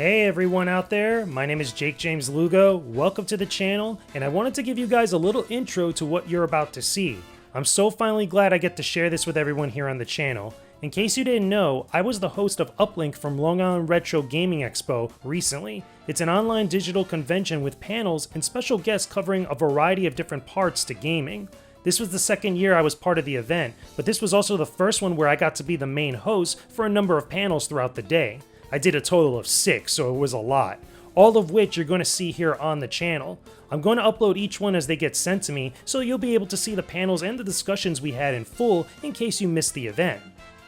Hey everyone out there, my name is Jakejames Lugo, welcome to the channel, and I wanted to give you guys a little intro to what you're about to see. I'm so finally glad I get to share this with everyone here on the channel. In case you didn't know, I was the host of Uplink from Long Island Retro Gaming Expo recently. It's an online digital convention with panels and special guests covering a variety of different parts to gaming. This was the second year I was part of the event, but this was also the first one where I got to be the main host for a number of panels throughout the day. I did a total of 6, so it was a lot, all of which you're going to see here on the channel. I'm going to upload each one as they get sent to me, so you'll be able to see the panels and the discussions we had in full in case you missed the event.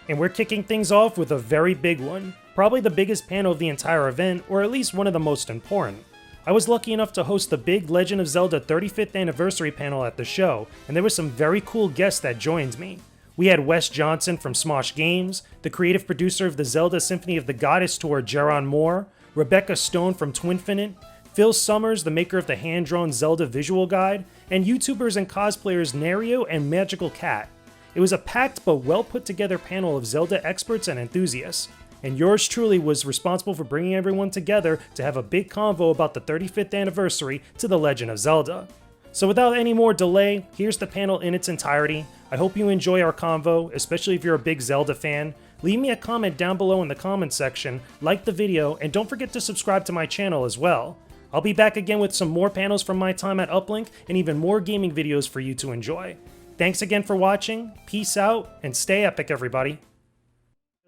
And we're kicking things off with a very big one, probably the biggest panel of the entire event, or at least one of the most important. I was lucky enough to host the big Legend of Zelda 35th anniversary panel at the show, and there were some very cool guests that joined me. We had Wes Johnson from Smosh Games, the creative producer of the Zelda Symphony of the Goddess Tour Jeron Moore, Rebecca Stone from Twinfinite, Phil Sommers, the maker of the hand-drawn Zelda visual guide, and YouTubers and cosplayers Nayru and MagicalCat. It was a packed but well put together panel of Zelda experts and enthusiasts. And yours truly was responsible for bringing everyone together to have a big convo about the 35th anniversary to The Legend of Zelda. So without any more delay, here's the panel in its entirety. I hope you enjoy our convo, especially if you're a big Zelda fan. Leave me a comment down below in the comment section, like the video, and don't forget to subscribe to my channel as well. I'll be back again with some more panels from my time at Uplink and even more gaming videos for you to enjoy. Thanks again for watching, peace out, and stay epic everybody.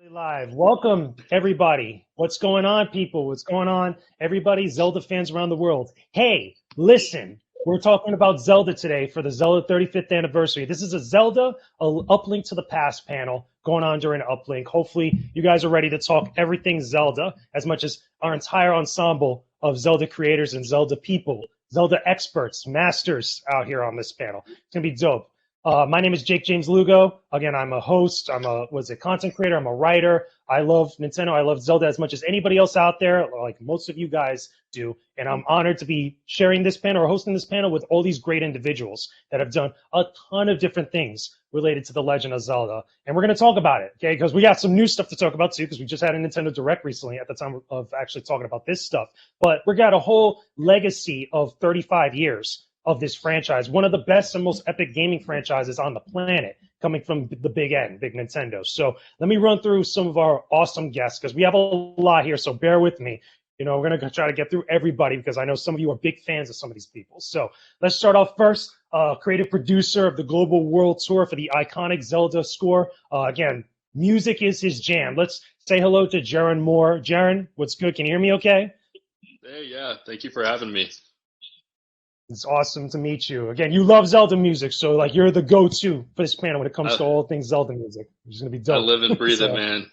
Live. Welcome everybody. What's going on, people? What's going on, everybody? Zelda fans around the world. Hey, listen. We're talking about Zelda today for the Zelda 35th anniversary. This is a Zelda, a Uplink to the Past panel going on during Uplink. Hopefully you guys are ready to talk everything Zelda as much as our entire ensemble of Zelda creators and Zelda people, Zelda experts, masters out here on this panel. It's going to be dope. My name is Jakejames Lugo. Again, I'm a host. I'm a content creator. I'm a writer. I love Nintendo. I love Zelda as much as anybody else out there, like most of you guys do. And I'm honored to be sharing this panel or hosting this panel with all these great individuals that have done a ton of different things related to The Legend of Zelda. And we're going to talk about it, okay? Because we got some new stuff to talk about too, because we just had a Nintendo Direct recently at the time of actually talking about this stuff. But we got a whole legacy of 35 years of this franchise, one of the best and most epic gaming franchises on the planet, coming from the big N, big Nintendo. So let me run through some of our awesome guests, because we have a lot here, so bear with me. You know, we're going to try to get through everybody, because I know some of you are big fans of some of these people. So let's start off first, creative producer of the Global World Tour for the iconic Zelda score. Again, music is his jam. Let's say hello to Jeron Moore. Jeron, what's good? Can you hear me okay? Hey, yeah, thank you for having me. It's awesome to meet you. Again, you love Zelda music, so like you're the go-to for this panel when it comes to all things Zelda music. It's going to be dope. I live and breathe So, it, man.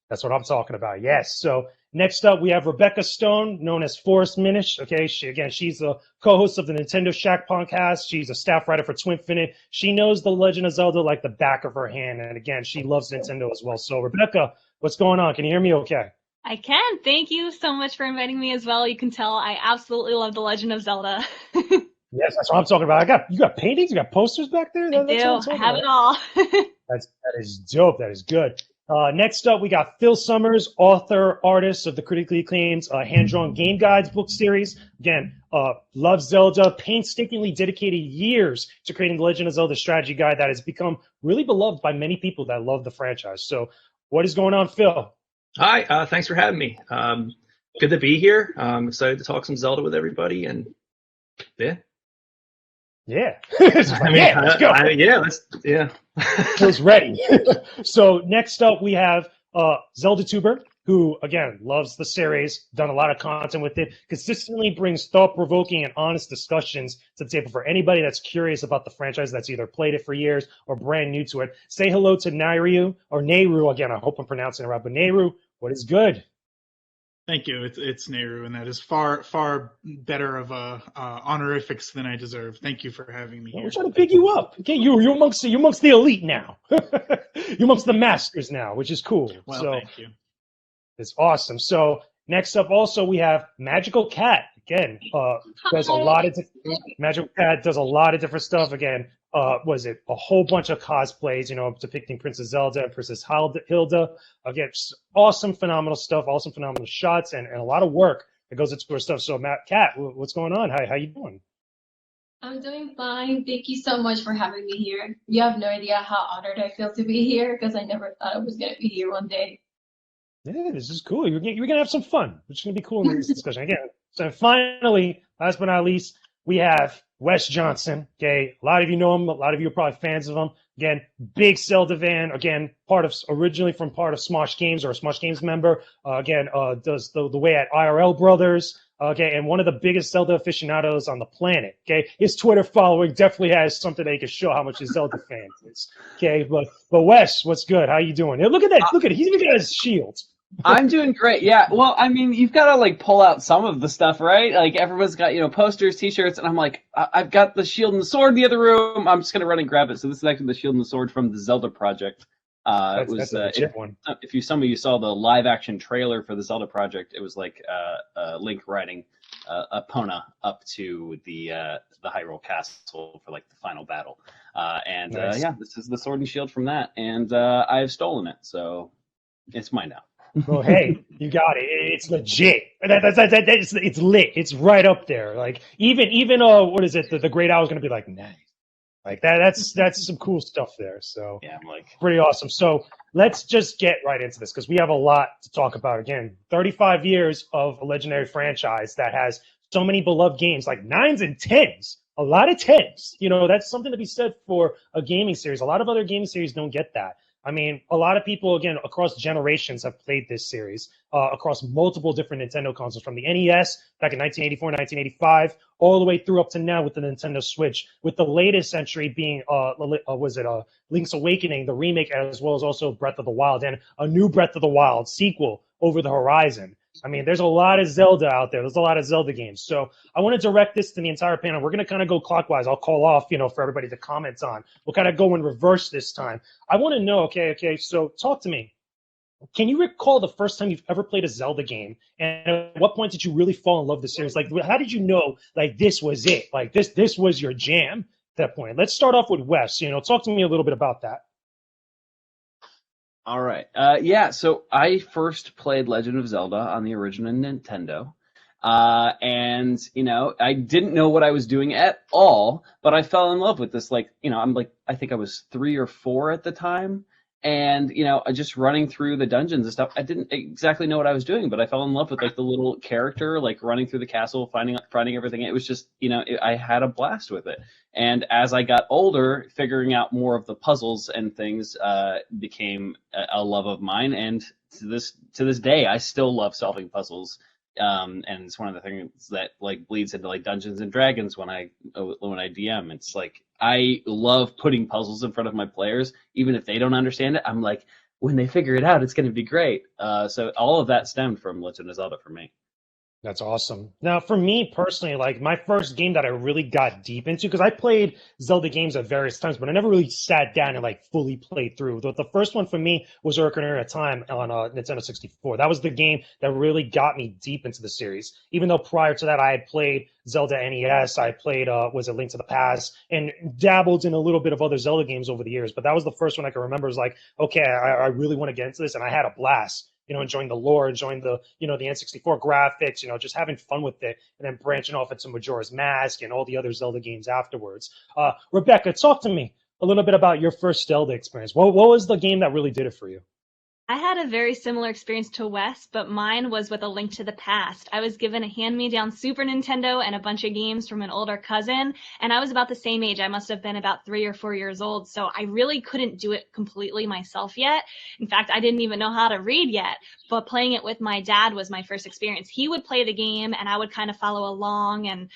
that's what I'm talking about. Yes. So next up, we have Rebecca Stone, known as Forrest Minish. Okay. She's the co-host of the Nintendo Shack podcast. She's a staff writer for Twinfinite. She knows The Legend of Zelda like the back of her hand. And again, she loves Nintendo as well. So Rebecca, what's going on? Can you hear me okay? I can. Thank you so much for inviting me as well. You can tell I absolutely love The Legend of Zelda. Yes, that's what I'm talking about. You got paintings? You got posters back there? I do. I have it all. That is dope. That is good. Next up, we got Phil Sommers, author, artist of the critically acclaimed hand-drawn game guides book series. Again, loves Zelda, painstakingly dedicated years to creating the Legend of Zelda strategy guide that has become really beloved by many people that love the franchise. So what is going on, Phil? Hi, thanks for having me. Good to be here. I'm excited to talk some Zelda with everybody, and yeah. Yeah. Let's go. Yeah. Feels ready. So next up, we have Zelda Tuber, who, again, loves the series, done a lot of content with it, consistently brings thought-provoking and honest discussions to the table for anybody that's curious about the franchise that's either played it for years or brand new to it. Say hello to Nayru, or Nayru, again, I hope I'm pronouncing it right, but Nayru, what is good? Thank you. It's Nayru, and that is far better of a honorifics than I deserve. Thank you for having me here. We're trying to pick you up. Okay, you're amongst the elite now. You're amongst the masters now, which is cool. Well, so, thank you. It's awesome. So next up, also we have MagicalCat. Again, does a lot of MagicalCat does a lot of different stuff. Again, was it a whole bunch of cosplays, depicting Princess Zelda and Princess Hilda. Again, just awesome, phenomenal stuff, awesome, phenomenal shots, and a lot of work that goes into her stuff. So, Kat, what's going on? How you doing? I'm doing fine. Thank you so much for having me here. You have no idea how honored I feel to be here because I never thought I was going to be here one day. Yeah, this is cool. You're going to have some fun, which is going to be cool in this discussion. Again, so finally, last but not least, we have Wes Johnson. Okay, a lot of you know him. A lot of you are probably fans of him. Again, big Zelda fan. Again, originally from part of Smosh Games, or a Smosh Games member. Does the way at IRL Brothers. Okay, and one of the biggest Zelda aficionados on the planet. Okay, his Twitter following definitely has something that he can show how much his Zelda fan is. Okay, but Wes, what's good? How you doing? Look at that! Look at it. He's even got his shield. I'm doing great. Yeah. Well, I mean, you've got to like pull out some of the stuff, right? Like everyone's got, posters, T-shirts, and I'm like, I've got the shield and the sword in the other room. I'm just gonna run and grab it. So this is actually the shield and the sword from the Zelda project. That's a legit one. If some of you saw the live action trailer for the Zelda project, it was like Link riding Epona up to the Hyrule Castle for like the final battle. Nice. This is the sword and shield from that, and I've stolen it, so it's mine now. Well, hey, you got it. It's legit. It's lit. It's right up there. Like even what is it? The Great Owl is gonna be like, nice. Like that's some cool stuff there. So yeah, I'm like pretty awesome. So let's just get right into this because we have a lot to talk about. Again, 35 years of a legendary franchise that has so many beloved games, like 9s and 10s. A lot of 10s. That's something to be said for a gaming series. A lot of other gaming series don't get that. I mean, a lot of people, again, across generations have played this series across multiple different Nintendo consoles, from the NES back in 1984, 1985, all the way through up to now with the Nintendo Switch, with the latest entry being, Link's Awakening, the remake, as well as also Breath of the Wild, and a new Breath of the Wild sequel over the horizon. I mean, there's a lot of Zelda out there. There's a lot of Zelda games. So I want to direct this to the entire panel. We're going to kind of go clockwise. I'll call off, for everybody to comment on. We'll kind of go in reverse this time. I want to know, okay, so talk to me. Can you recall the first time you've ever played a Zelda game? And at what point did you really fall in love with the series? Like, how did you know, like, this was it? Like, this was your jam at that point? Let's start off with Wes. Talk to me a little bit about that. All right. So I first played Legend of Zelda on the original Nintendo. And I didn't know what I was doing at all, but I fell in love with this. Like, I think I was 3 or 4 at the time. And, just running through the dungeons and stuff, I didn't exactly know what I was doing, but I fell in love with like the little character, like running through the castle, finding everything. It was just, I had a blast with it. And as I got older, figuring out more of the puzzles and things became a love of mine. And to this day, I still love solving puzzles. And it's one of the things that like bleeds into like Dungeons and Dragons when I DM. It's like I love putting puzzles in front of my players, even if they don't understand it. I'm like, when they figure it out, it's going to be great. So all of that stemmed from Legend of Zelda for me. That's awesome. Now, for me personally, like my first game that I really got deep into, because I played Zelda games at various times, but I never really sat down and like fully played through. The first one for me was Ocarina of Time on Nintendo 64. That was the game that really got me deep into the series. Even though prior to that, I had played Zelda NES, I played Link to the Past, and dabbled in a little bit of other Zelda games over the years. But that was the first one I can remember. Was like, okay, I really want to get into this, and I had a blast. Enjoying the lore, enjoying the N64 graphics, just having fun with it, and then branching off into Majora's Mask and all the other Zelda games afterwards. Rebecca, talk to me a little bit about your first Zelda experience. What was the game that really did it for you? I had a very similar experience to Wes, but mine was with A Link to the Past. I was given a hand-me-down Super Nintendo and a bunch of games from an older cousin, and I was about the same age. I must have been about 3 or 4 years old, so I really couldn't do it completely myself yet. In fact, I didn't even know how to read yet, but playing it with my dad was my first experience. He would play the game, and I would kind of follow along and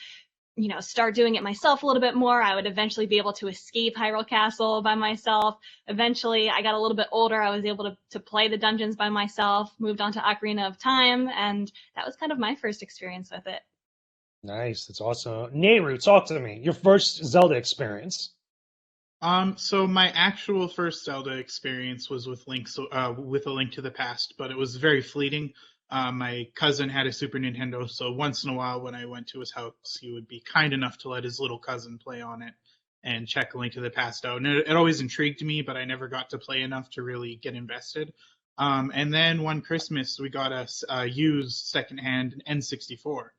start doing it myself a little bit more. I would eventually be able to escape Hyrule Castle by myself. Eventually, I got a little bit older. I was able to play the dungeons by myself, moved on to Ocarina of Time, and that was kind of my first experience with it. Nice. That's awesome. Nayru, talk to me. Your first Zelda experience. So my actual first Zelda experience was with A Link to the Past, but it was very fleeting. My cousin had a Super Nintendo, so once in a while when I went to his house, he would be kind enough to let his little cousin play on it. and check A Link to the Past out. And it always intrigued me, but I never got to play enough to really get invested. And then one Christmas, we got a used secondhand N64.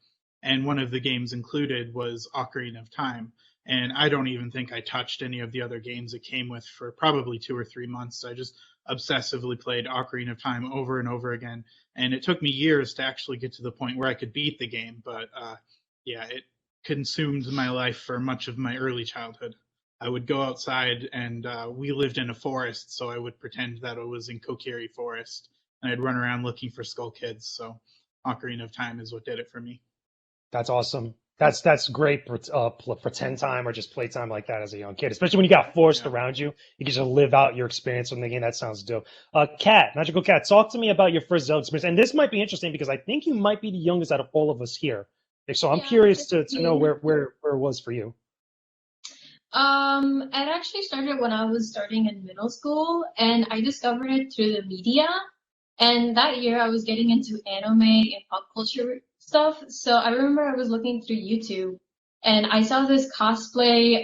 And one of the games included was Ocarina of Time. And I don't even think I touched any of the other games it came with for probably 2 or 3 months. I just obsessively played Ocarina of Time over and over again. And it took me years to actually get to the point where I could beat the game. But yeah, it consumed my life for much of my early childhood. I would go outside, and we lived in a forest, so I would pretend that I was in Kokiri Forest, and I'd run around looking for Skull Kids. So Ocarina of Time is what did it for me. That's awesome. That's great pretend time or just play time like that as a young kid, especially when you got forest around you. You can just live out your experience from the game. That sounds dope. Cat, Magical Cat, talk to me about your first Zelda experience. And this might be interesting because I think you might be the youngest out of all of us here. So I'm curious to know where it was for you. It actually started when I was starting in middle school, and I discovered it through the media. And that year I was getting into anime and pop culture stuff. So I remember I was looking through YouTube, and I saw this cosplay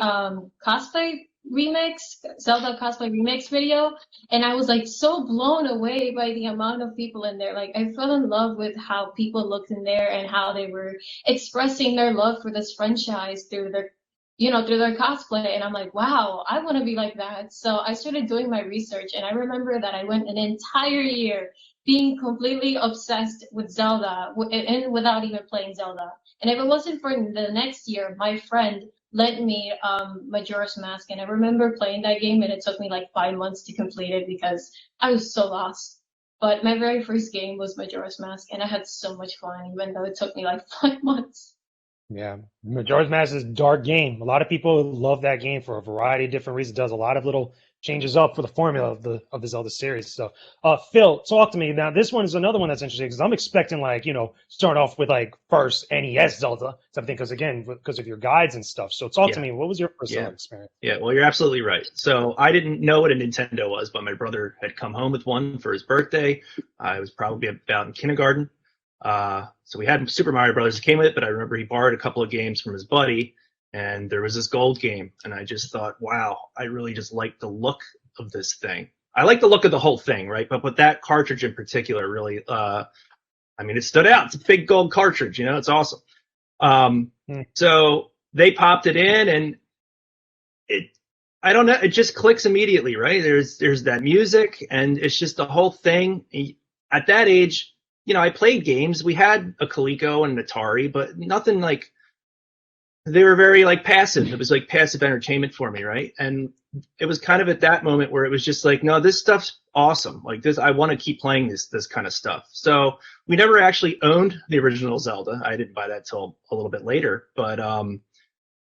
remix, Zelda cosplay remix video, and I was like so blown away by the amount of people in there. Like I fell in love with how people looked in there and how they were expressing their love for this franchise through their cosplay. And I'm like, wow, I want to be like that. So I started doing my research, and I remember that I went an entire year being completely obsessed with Zelda and without even playing Zelda. And if it wasn't for the next year, my friend lent me Majora's Mask, and I remember playing that game, and it took me like 5 months to complete it because I was so lost. But my very first game was Majora's Mask, and I had so much fun, even though it took me like 5 months. Yeah, Majora's Mask is a dark game. A lot of people love that game for a variety of different reasons. It does a lot of little changes up for the formula of the Zelda series. So, Phil, talk to me now. This one is another one that's interesting because I'm expecting start off with like first NES Zelda something because of your guides and stuff. So, talk to me. What was your first Zelda experience? Yeah, well, you're absolutely right. So I didn't know what a Nintendo was, but my brother had come home with one for his birthday. I was probably about in kindergarten. So we had Super Mario Brothers that came with it, but I remember he borrowed a couple of games from his buddy, and there was this gold game, and I just thought, wow, I really just like the look of this thing. I like the look of the whole thing, right? But that cartridge in particular really, it stood out. It's a big gold cartridge, it's awesome. So they popped it in, and I don't know, it just clicks immediately, right? There's that music, and it's just the whole thing. At that age, I played games. We had a Coleco and an Atari, but nothing like, they were very like passive. It was like passive entertainment for me, right? And it was kind of at that moment where it was just like, no, this stuff's awesome. Like this, I want to keep playing this kind of stuff. So we never actually owned the original Zelda. I didn't buy that till a little bit later, but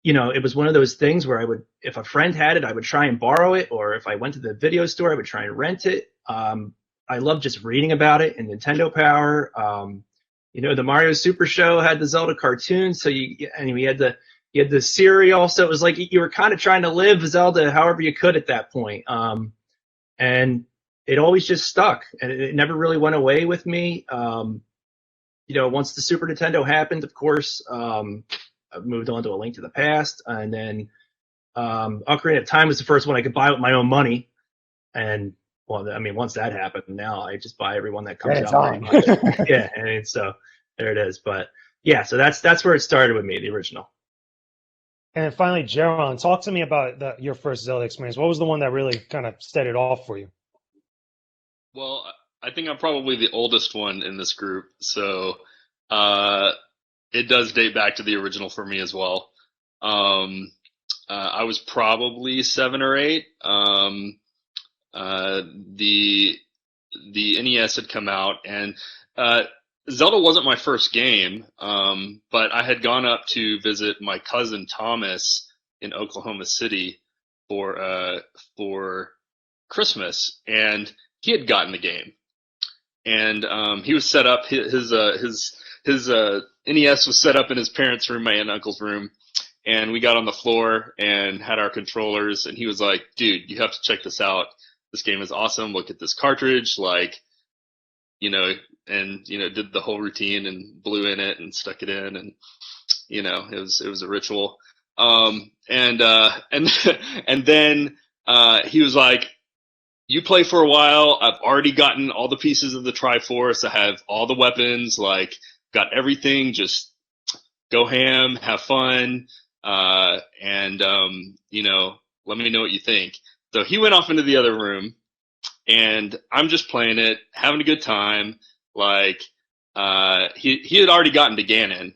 it was one of those things where I would, if a friend had it, I would try and borrow it, or if I went to the video store, I would try and rent it. I love just reading about it in Nintendo Power. The Mario Super Show had the Zelda cartoons, so you had the cereal, so it was like you were kind of trying to live Zelda however you could at that point. And it always just stuck, and it never really went away with me. Once the Super Nintendo happened, of course, I moved on to A Link to the Past, and then Ocarina of Time was the first one I could buy with my own money, and once that happened, now I just buy every one that comes out. Yeah, and so there it is. But yeah, so that's where it started with me, the original. And then finally, Jeron, talk to me about your first Zelda experience. What was the one that really kind of set it off for you? Well, I think I'm probably the oldest one in this group, so it does date back to the original for me as well. I was probably 7 or 8. The NES had come out, and Zelda wasn't my first game, but I had gone up to visit my cousin Thomas in Oklahoma City for Christmas, and he had gotten the game, and he was set up. His NES was set up in his parents' room, my aunt and uncle's room, and we got on the floor and had our controllers, and he was like, "Dude, you have to check this out. This game is awesome. Look at this cartridge," did the whole routine and blew in it and stuck it in, and it was a ritual. And then he was like, you play for a while. I've already gotten all the pieces of the Triforce. I have all the weapons, like got everything. Just go ham, have fun, and let me know what you think. So he went off into the other room, and I'm just playing it, having a good time. Like he had already gotten to Ganon,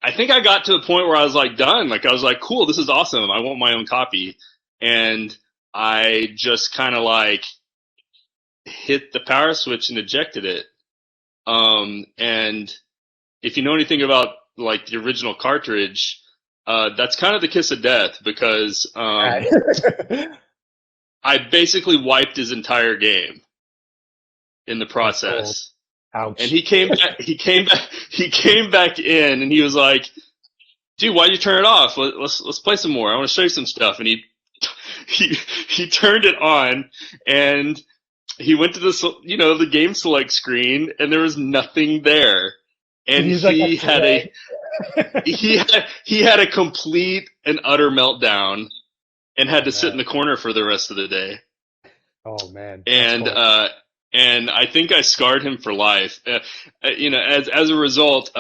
I think I got to the point where I was like done. Like I was like, cool, this is awesome. I want my own copy. And I just kind of like hit the power switch and ejected it. And if you know anything about like the original cartridge, that's kind of the kiss of death because I basically wiped his entire game in the process. Ouch. And he came back in, and he was like, "Dude, why'd you turn it off? Let's play some more. I want to show you some stuff." And he turned it on, and he went to the game select screen, and there was nothing there. And he had a complete and utter meltdown, and had to sit in the corner for the rest of the day. Oh man. And I think I scarred him for life. As a result,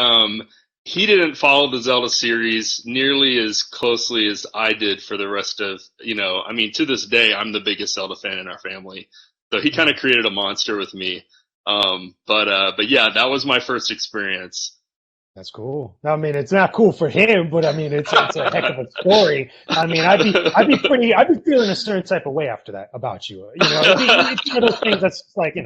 he didn't follow the Zelda series nearly as closely as I did for the rest of, to this day, I'm the biggest Zelda fan in our family. So he kind of created a monster with me. But yeah, that was my first experience. That's cool. I mean, it's not cool for him, but I mean, it's a heck of a story. I mean, I'd be feeling a certain type of way after that about you. It's one of those things that's like,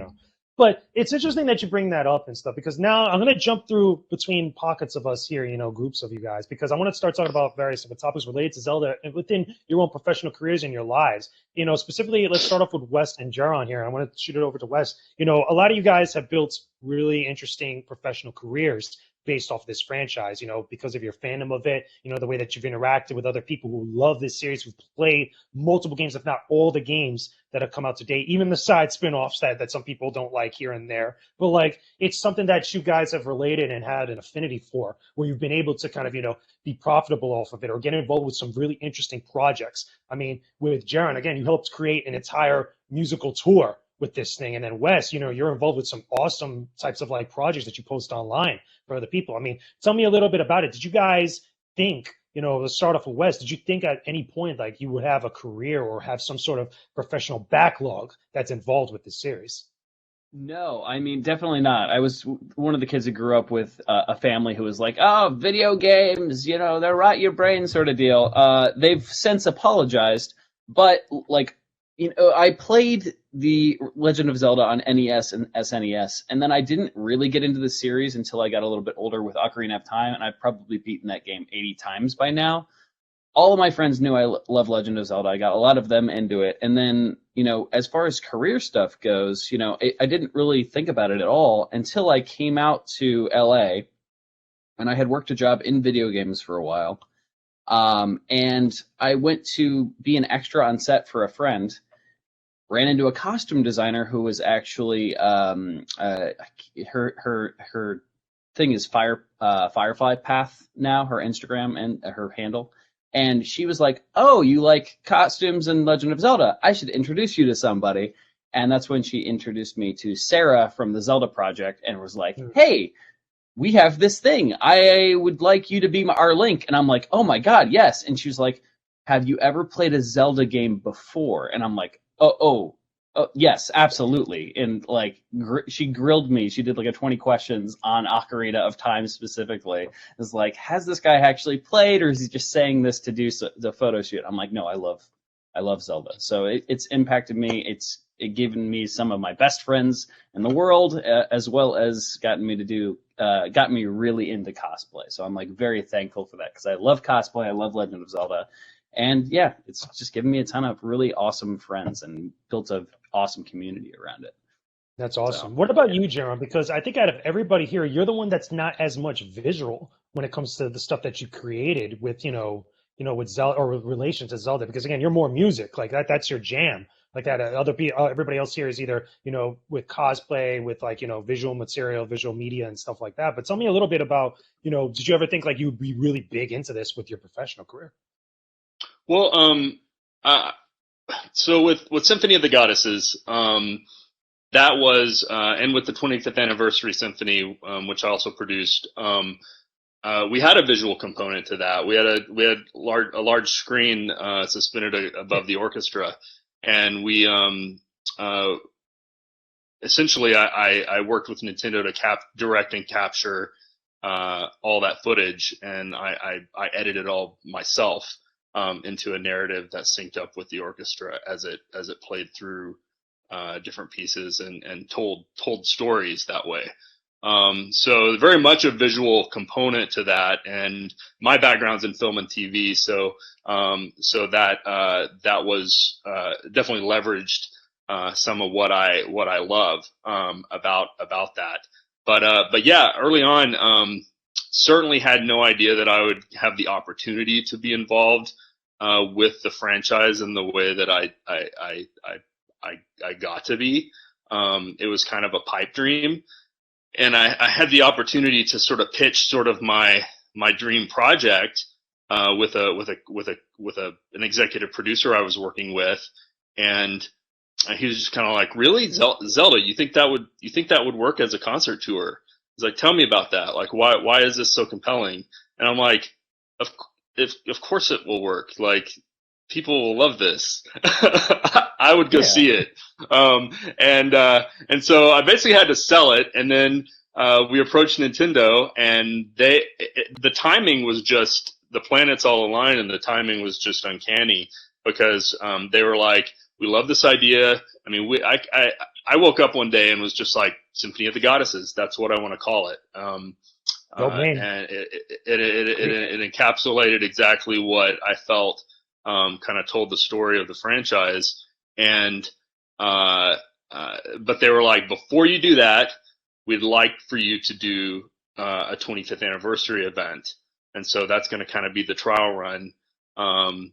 But it's interesting that you bring that up and stuff, because now I'm going to jump through between pockets of us here, groups of you guys, because I want to start talking about various different topics related to Zelda and within your own professional careers and your lives. Specifically, let's start off with Wes and Jeron here. I want to shoot it over to Wes. A lot of you guys have built really interesting professional careers based off this franchise, because of your fandom of it, the way that you've interacted with other people who love this series, who've played multiple games, if not all the games that have come out to date, even the side spin-offs that some people don't like here and there. But like, it's something that you guys have related and had an affinity for, where you've been able to kind of, be profitable off of it or get involved with some really interesting projects. I mean, with Jeron, again, you helped create an entire musical tour with this thing. And then Wes, you're involved with some awesome types of like projects that you post online for other people. I mean, tell me a little bit about it. Did you guys think, let's start off with Wes, did you think at any point like you would have a career or have some sort of professional backlog that's involved with this series? No, I mean, definitely not. I was one of the kids who grew up with a family who was like, oh, video games, they rot your brain sort of deal. They've since apologized, but like, I played the Legend of Zelda on NES and SNES, and then I didn't really get into the series until I got a little bit older with Ocarina of Time, and I've probably beaten that game 80 times by now. All of my friends knew I love Legend of Zelda. I got a lot of them into it. And then, as far as career stuff goes, I didn't really think about it at all until I came out to LA, and I had worked a job in video games for a while. And I went to be an extra on set for a friend. Ran into a costume designer who was actually her thing is Firefly Path now, her Instagram and her handle, and she was like, "Oh, you like costumes and Legend of Zelda? I should introduce you to somebody." And that's when she introduced me to Sarah from the Zelda Project, and was like, "Hey, we have this thing. I would like you to be our link." And I'm like, "Oh my God, yes!" And she was like, "Have you ever played a Zelda game before?" And I'm like, Oh, yes, absolutely. And like, she grilled me. She did like a 20 questions on Ocarina of Time specifically. It's like, has this guy actually played, or is he just saying this to do the photo shoot? I'm like, no, I love Zelda. So it's impacted me. It's given me some of my best friends in the world, as well as got me really into cosplay. So I'm like very thankful for that, because I love cosplay. I love Legend of Zelda. And yeah, it's just given me a ton of really awesome friends and built an awesome community around it. That's awesome. So, what about you, Jeron? Because I think out of everybody here, you're the one that's not as much visual when it comes to the stuff that you created with, with Zelda or with relation to Zelda. Because again, you're more music, like that's your jam. like that. Other people, everybody else here is either, with cosplay, with like, visual material, visual media and stuff like that. But tell me a little bit about, did you ever think like you'd be really big into this with your professional career? Well, so with Symphony of the Goddesses, that was, and with the 25th anniversary symphony, which I also produced, we had a visual component to that. We had a large screen suspended above the orchestra, and we essentially I worked with Nintendo to direct and capture all that footage, and I edited it all myself into a narrative that synced up with the orchestra as it played through different pieces and told stories that way. So very much a visual component to that, and my background's in film and TV, so that was definitely leveraged some of what I love about that. But yeah, early on, certainly had no idea that I would have the opportunity to be involved with the franchise in the way that I got to be. It was kind of a pipe dream. And I had the opportunity to sort of pitch sort of my dream project with an executive producer I was working with, and he was just kind of like, "Really, Zelda? You think that would work as a concert tour?" He's like, "Tell me about that. Like, why is this so compelling?" And I'm like, "Of course it will work. Like, people will love this." I would go see it. And so I basically had to sell it, and then we approached Nintendo, and the timing was just, the planets all aligned, and the timing was just uncanny, because they were like, "We love this idea." I mean, I woke up one day and was just like, Symphony of the Goddesses. That's what I want to call it. And it encapsulated exactly what I felt. Kind of told the story of the franchise, and but they were like, "Before you do that, we'd like for you to do a 25th anniversary event," and so that's going to kind of be the trial run, to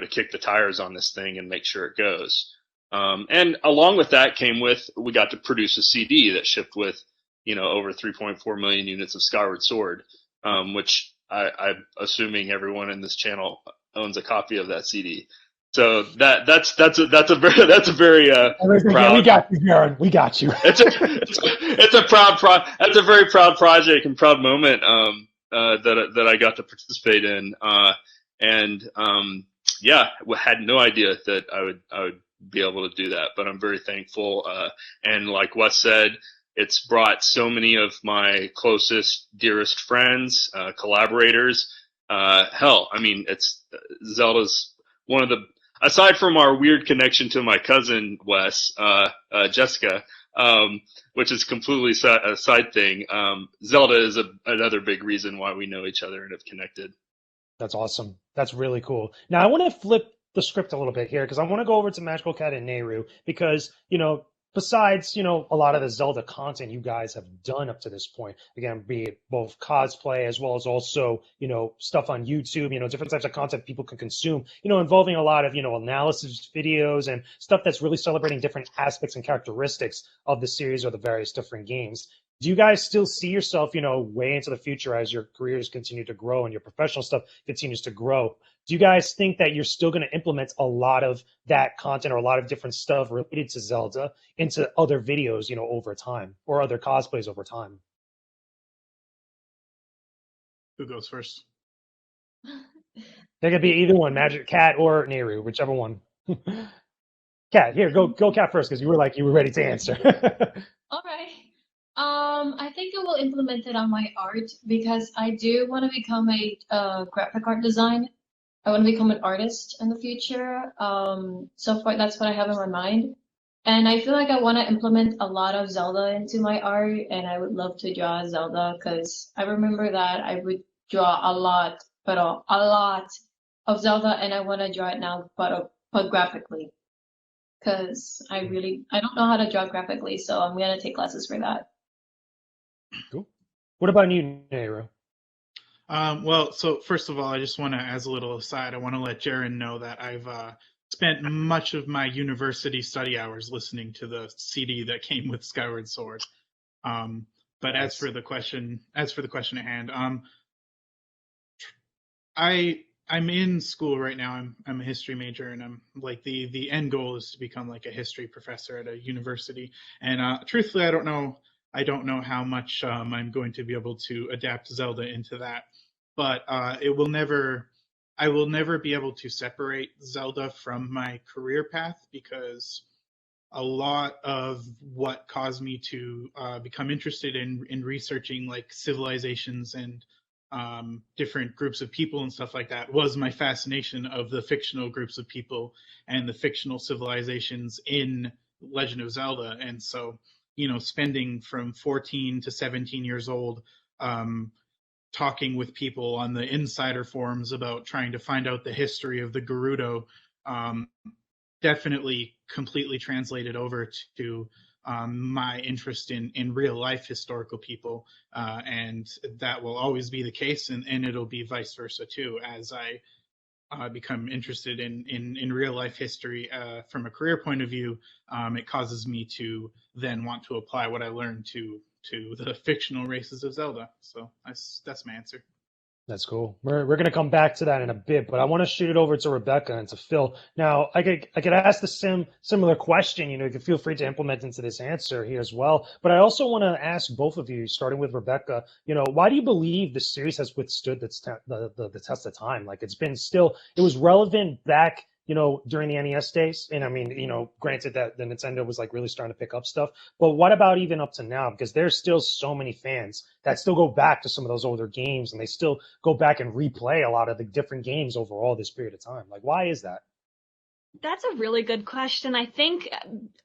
kick the tires on this thing and make sure it goes. And along with that we got to produce a CD that shipped with, over 3.4 million units of Skyward Sword, which I'm assuming everyone in this channel owns a copy of that CD. So that's a very proud. We got you, Jeron. We got you. It's a very proud project and proud moment that I got to participate in. Yeah, had no idea that I would be able to do that, but I'm very thankful. And like Wes said, it's brought so many of my closest, dearest friends, collaborators. Hell, I mean, Zelda's one of the, aside from our weird connection to my cousin Wes, Jessica, which is completely a side thing. Zelda is another big reason why we know each other and have connected. That's awesome. That's really cool. Now I want to flip the script a little bit here, because I want to go over to MagicalCat and Nayru, because, besides, a lot of the Zelda content you guys have done up to this point, again, be it both cosplay as well as also, stuff on YouTube, different types of content people can consume, involving a lot of, analysis videos and stuff that's really celebrating different aspects and characteristics of the series or the various different games. Do you guys still see yourself, way into the future as your careers continue to grow and your professional stuff continues to grow? Do you guys think that you're still going to implement a lot of that content or a lot of different stuff related to Zelda into other videos, over time, or other cosplays over time? Who goes first? There could be either one, MagicalCat or Nayru, whichever one. Cat, here, go Cat first, because you were ready to answer. All right. I think I will implement it on my art, because I do want to become a graphic art design. I want to become an artist in the future. So far, that's what I have in my mind. And I feel like I want to implement a lot of Zelda into my art, and I would love to draw Zelda, because I remember that I would draw a lot of Zelda, and I want to draw it now, but graphically, because I don't know how to draw graphically, so I'm going to take classes for that. Cool. What about you, Nayru? Well, so first of all, I just want to, as a little aside, I want to let Jeron know that I've spent much of my university study hours listening to the CD that came with Skyward Sword. But Nice. as for the question at hand, I'm in school right now. I'm a history major, and I'm like the end goal is to become like a history professor at a university. And truthfully, I don't know how much I'm going to be able to adapt Zelda into that. But I will never be able to separate Zelda from my career path, because a lot of what caused me to become interested in researching like civilizations and different groups of people and stuff like that was my fascination of the fictional groups of people and the fictional civilizations in Legend of Zelda. And so, spending from 14 to 17 years old talking with people on the insider forums about trying to find out the history of the Gerudo definitely completely translated over to my interest in real life historical people, and that will always be the case, and it'll be vice versa too, as I become interested in real life history from a career point of view. It causes me to then want to apply what I learned to the fictional races of Zelda. So that's my answer. That's cool. We're going to come back to that in a bit, but I want to shoot it over to Rebecca and to Phil. Now, I could ask the similar question. You can feel free to implement into this answer here as well. But I also want to ask both of you, starting with Rebecca. Why do you believe the series has withstood the test of time? Like, it was relevant back during the NES days. And I mean, granted that the Nintendo was like really starting to pick up stuff, but what about even up to now? Because there's still so many fans that still go back to some of those older games, and they still go back and replay a lot of the different games over all this period of time. Like, why is that? That's a really good question. I think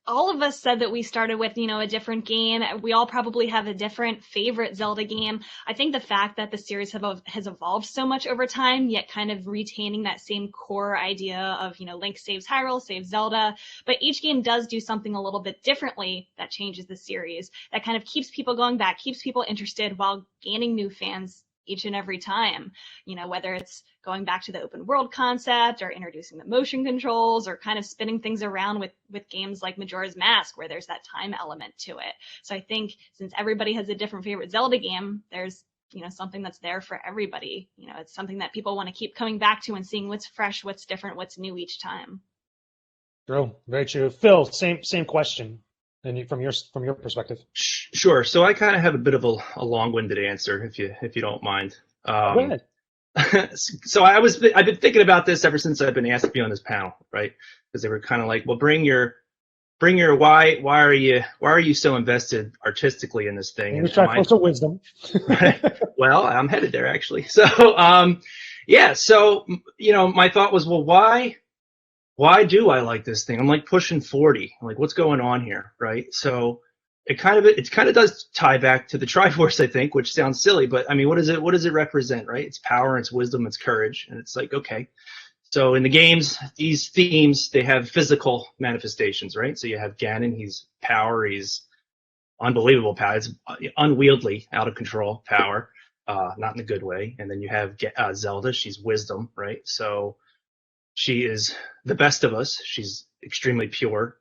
all of us said that we started with, a different game. We all probably have a different favorite Zelda game. I think the fact that the series has evolved so much over time, yet kind of retaining that same core idea of, Link saves Hyrule, saves Zelda, but each game does do something a little bit differently that changes the series, that kind of keeps people going back, keeps people interested while gaining new fans each and every time, whether it's going back to the open world concept or introducing the motion controls or kind of spinning things around with games like Majora's Mask, where there's that time element to it. So I think since everybody has a different favorite Zelda game, there's something that's there for everybody. It's something that people want to keep coming back to and seeing what's fresh, what's different, what's new each time. True, very true. Phil, same question. And from your perspective. Sure. So I kind of have a bit of a long-winded answer, if you don't mind. Go ahead. So I've been thinking about this ever since I've been asked to be on this panel, right? Because they were kind of like, well, bring your why are you so invested artistically in this thing? And we try closer wisdom. Right. Well, I'm headed there actually. So yeah. So my thought was, well, why do I like this thing? I'm like pushing 40. I'm like, what's going on here, right? So it kind of does tie back to the Triforce, I think, which sounds silly, but I mean, what does it represent, right? It's power, it's wisdom, it's courage, and it's like, okay. So in the games, these themes, they have physical manifestations, right? So you have Ganon, he's power, he's unbelievable power, it's unwieldy, out of control power, not in a good way. And then you have Zelda, she's wisdom, right? So she is the best of us. She's extremely pure.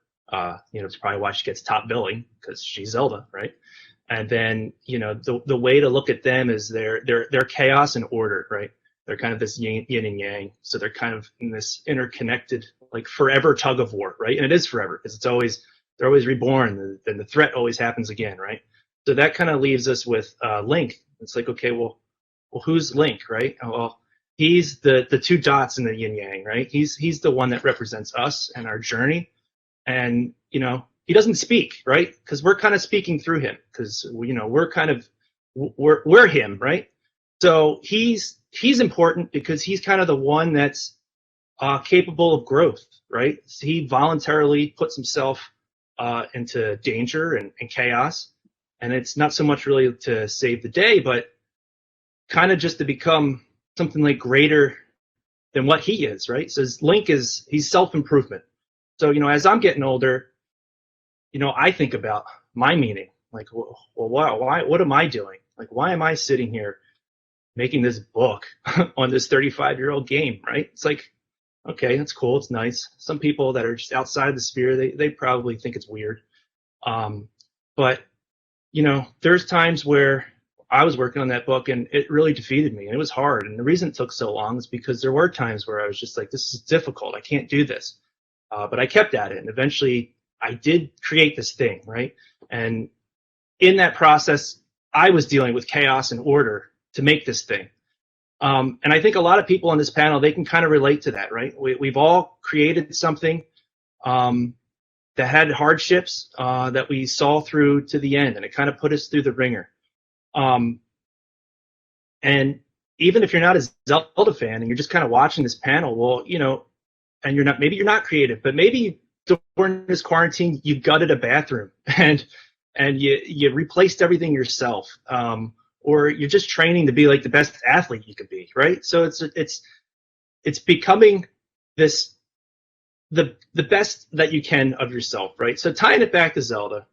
It's probably why she gets top billing, because she's Zelda, right? And then, the way to look at them is they're chaos and order, right? They're kind of this yin and yang. So they're kind of in this interconnected, like forever tug of war, right? And it is forever, because they're always reborn, and the threat always happens again, right? So that kind of leaves us with Link. It's like, okay, well, who's Link, right? Well, he's the two dots in the yin yang, right? He's the one that represents us and our journey. And he doesn't speak, right? Because we're kind of speaking through him, because we're him, right? So he's important because he's kind of the one that's capable of growth, right? So he voluntarily puts himself into danger and chaos, and it's not so much really to save the day, but kind of just to become something like greater than what he is, right? So Link he's self-improvement. So, as I'm getting older, I think about my meaning. Like, well, why, what am I doing? Like, why am I sitting here making this book on this 35-year-old game, right? It's like, okay, that's cool, it's nice. Some people that are just outside the sphere, they probably think it's weird. But there's times where I was working on that book and it really defeated me and it was hard. And the reason it took so long is because there were times where I was just like, this is difficult. I can't do this. But I kept at it. And eventually I did create this thing, right? And in that process, I was dealing with chaos and order to make this thing. And I think a lot of people on this panel, they can kind of relate to that, right? We've all created something that had hardships that we saw through to the end, and it kind of put us through the ringer. And even if you're not a Zelda fan and you're just kind of watching this panel, well, and maybe you're not creative, but maybe during this quarantine you gutted a bathroom and you replaced everything yourself, or you're just training to be like the best athlete you could be, right? So it's becoming this the best that you can of yourself, right? So tying it back to Zelda,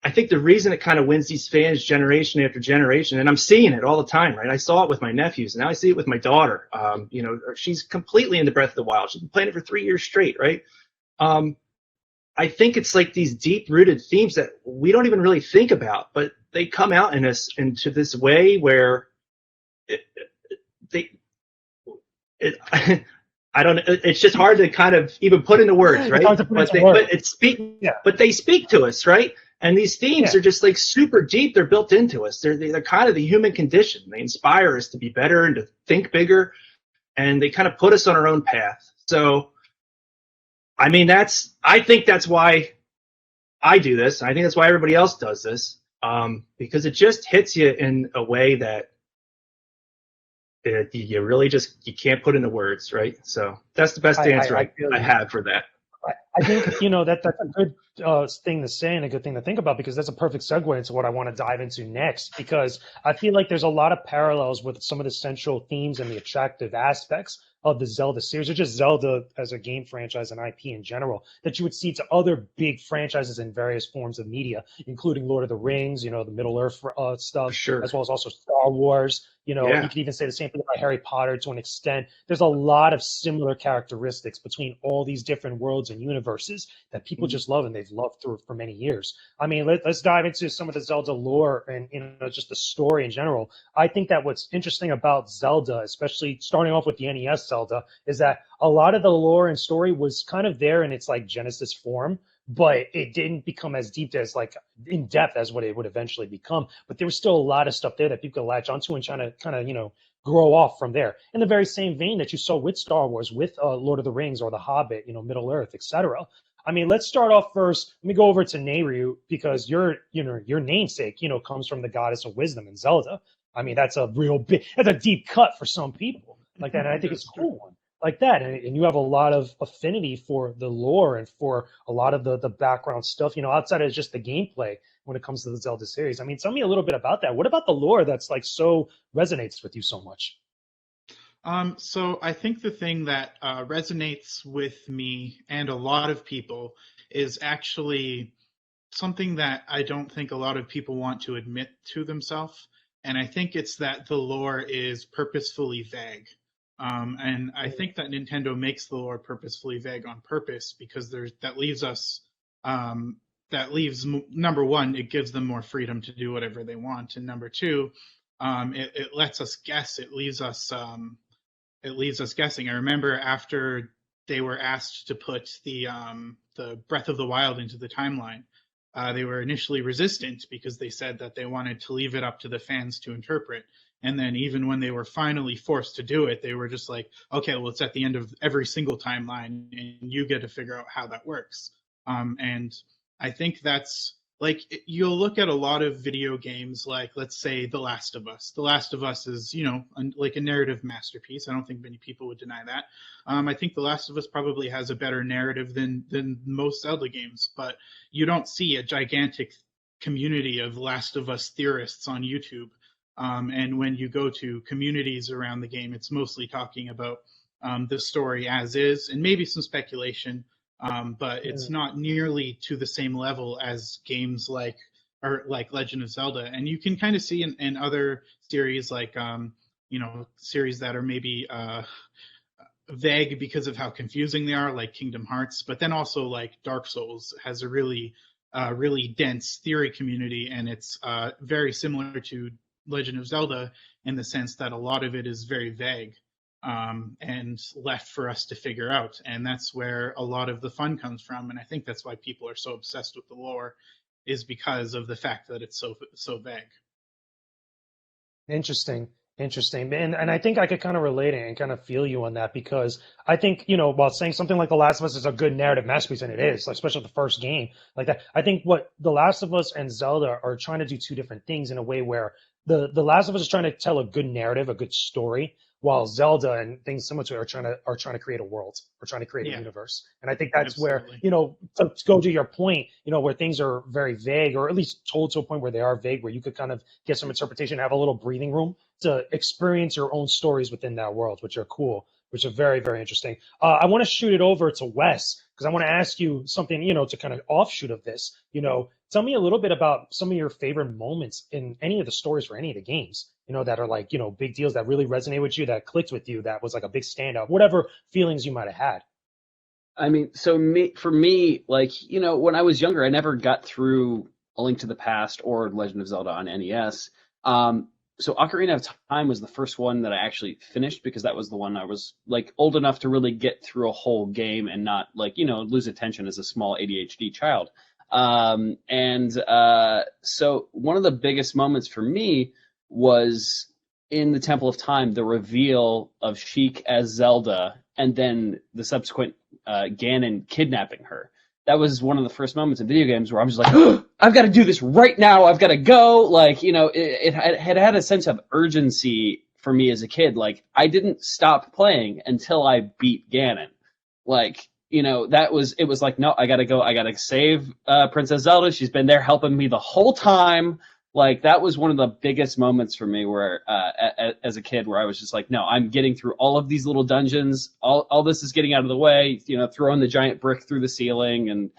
I think the reason it kind of wins these fans generation after generation, and I'm seeing it all the time, right? I saw it with my nephews, and now I see it with my daughter. She's completely into Breath of the Wild. She's been playing it for 3 years straight, right? I think it's like these deep-rooted themes that we don't even really think about, but they come out in us into this way where I don't. It's just hard to kind of even put into words, right? But they speak to us, right? And these themes are just like super deep. They're built into us. They're kind of the human condition. They inspire us to be better and to think bigger, and they kind of put us on our own path. So, I mean, I think that's why I do this. I think that's why everybody else does this, because it just hits you in a way that you really you can't put into words, right? So that's the best answer I have for that. I think that's a good thing to say and a good thing to think about, because that's a perfect segue into what I want to dive into next, because I feel like there's a lot of parallels with some of the central themes and the attractive aspects of the Zelda series, or just Zelda as a game franchise and IP in general, that you would see to other big franchises in various forms of media, including Lord of the Rings, the Middle Earth stuff, sure, as well as also Star Wars. You could even say the same thing about Harry Potter to an extent. There's a lot of similar characteristics between all these different worlds and universes that people just love, and they've loved through for many years. I mean, let's dive into some of the Zelda lore and just the story in general. I think that what's interesting about Zelda, especially starting off with the NES Zelda, is that a lot of the lore and story was kind of there in its like Genesis form, but it didn't become as deep as like in depth as what it would eventually become. But there was still a lot of stuff there that people could latch onto and try to kind of grow off from there. In the very same vein that you saw with Star Wars, with Lord of the Rings or The Hobbit, Middle Earth, etc. I mean, let's start off first. Let me go over to Nayru, because your namesake comes from the goddess of wisdom in Zelda. I mean, that's a deep cut for some people like that, and I think it's a cool one like that, and you have a lot of affinity for the lore and for a lot of the background stuff, outside of just the gameplay when it comes to the Zelda series. I mean, tell me a little bit about that. What about the lore that's like so resonates with you so much? So I think the thing that resonates with me and a lot of people is actually something that I don't think a lot of people want to admit to themselves. And I think it's that the lore is purposefully vague. And I think that Nintendo makes the lore purposefully vague on purpose, because number one, it gives them more freedom to do whatever they want, and number two, it lets us guess. It leaves us guessing. I remember after they were asked to put the Breath of the Wild into the timeline, they were initially resistant because they said that they wanted to leave it up to the fans to interpret. And then even when they were finally forced to do it, they were just like, okay, well, it's at the end of every single timeline, and you get to figure out how that works. And I think that's like, you'll look at a lot of video games, like, let's say, The Last of Us. The Last of Us is, like a narrative masterpiece. I don't think many people would deny that. I think The Last of Us probably has a better narrative than most Zelda games, but you don't see a gigantic community of Last of Us theorists on YouTube. And when you go to communities around the game, it's mostly talking about the story as is, and maybe some speculation, but it's not nearly to the same level as games like Legend of Zelda. And you can kind of see in other series, like series that are maybe vague because of how confusing they are, like Kingdom Hearts, but then also like Dark Souls has a really dense theory community, and it's very similar to Legend of Zelda in the sense that a lot of it is very vague and left for us to figure out. And that's where a lot of the fun comes from. And I think that's why people are so obsessed with the lore, is because of the fact that it's so vague. Interesting. Interesting. And I think I could kind of relate it and kind of feel you on that, because I think, you know, while saying something like The Last of Us is a good narrative masterpiece, and it is, like, especially the first game like that, I think what The Last of Us and Zelda are trying to do two different things in a way where the Last of Us is trying to tell a good narrative, a good story, while Zelda and things similar to it are trying to create a world, or trying to create a universe. And I think that's where, Absolutely. you know, to go to your point, you know, where things are very vague, or at least told to a point where they are vague, where you could kind of get some interpretation, have a little breathing room to experience your own stories within that world, which are cool, which are very, very interesting. I want to shoot it over to Wes, because I want to ask you something, you know, to kind of offshoot of this. You know, tell me a little bit about some of your favorite moments in any of the stories for any of the games, you know, that are like, you know, big deals that really resonate with you, that clicked with you, that was like a big standout, whatever feelings you might have had. I mean, for me, like, you know, when I was younger, I never got through A Link to the Past or Legend of Zelda on NES. So Ocarina of Time was the first one that I actually finished, because that was the one I was like old enough to really get through a whole game and not, like, you know, lose attention as a small ADHD child. So one of the biggest moments for me was in the Temple of Time, the reveal of Sheik as Zelda, and then the subsequent Ganon kidnapping her. That was one of the first moments in video games where I was just like, oh, I've got to do this right now. I've got to go. Like, you know, it had a sense of urgency for me as a kid. Like, I didn't stop playing until I beat Ganon. Like, you know, it was like, no, I got to go. I got to save Princess Zelda. She's been there helping me the whole time. Like, that was one of the biggest moments for me where, as a kid, where I was just like, no, I'm getting through all of these little dungeons. All this is getting out of the way, you know, throwing the giant brick through the ceiling and,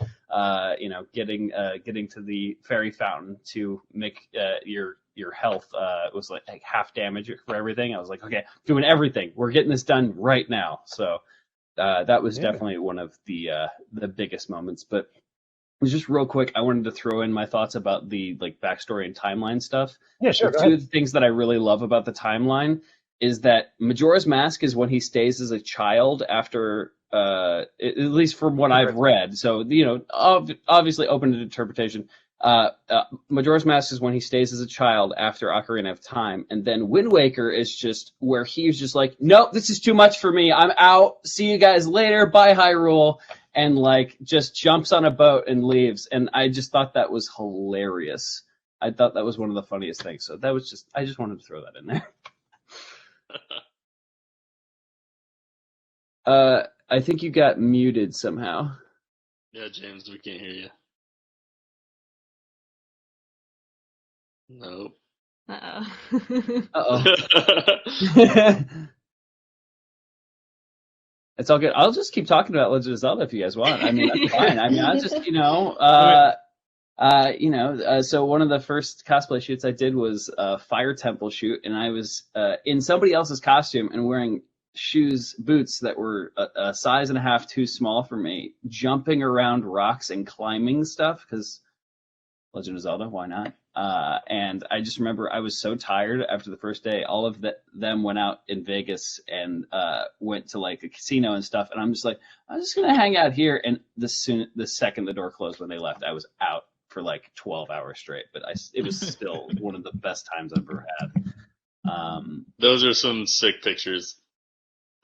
you know, getting to the fairy fountain to make, your health, was like half damage for everything. I was like, okay, doing everything. We're getting this done right now. So, that was definitely one of the biggest moments, but just real quick, I wanted to throw in my thoughts about the like backstory and timeline stuff. Yeah, sure. Two of the things that I really love about the timeline is that Majora's Mask is when he stays as a child after, at least from what I've read. So, you know, obviously open to interpretation. Majora's Mask is when he stays as a child after Ocarina of Time, and then Wind Waker is just where he's just like, nope, this is too much for me. I'm out. See you guys later. Bye, Hyrule. And like just jumps on a boat and leaves. And I just thought that was hilarious. I thought that was one of the funniest things. So that was I just wanted to throw that in there. I think you got muted somehow. Yeah, James, we can't hear you. Nope. Uh-oh. Uh-oh. It's all good. I'll just keep talking about Legend of Zelda if you guys want. I mean, that's fine. I mean, I just, you know, so one of the first cosplay shoots I did was a Fire Temple shoot, and I was in somebody else's costume and wearing boots that were a size and a half too small for me, jumping around rocks and climbing stuff, because Legend of Zelda, why not? And I just remember I was so tired after the first day. All of them went out in Vegas and went to like a casino and stuff. And I'm just like, I'm just gonna hang out here. And the second the door closed when they left, I was out for like 12 hours straight. But it was still one of the best times I've ever had. Those are some sick pictures.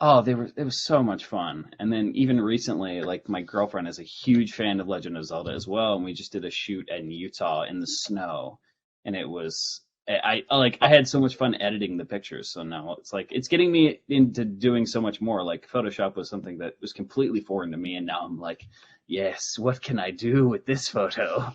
Oh, it was so much fun. And then even recently, like my girlfriend is a huge fan of Legend of Zelda as well, and we just did a shoot in Utah in the snow, and it was I had so much fun editing the pictures. So now it's like it's getting me into doing so much more. Like Photoshop was something that was completely foreign to me, and now I'm like, yes, what can I do with this photo?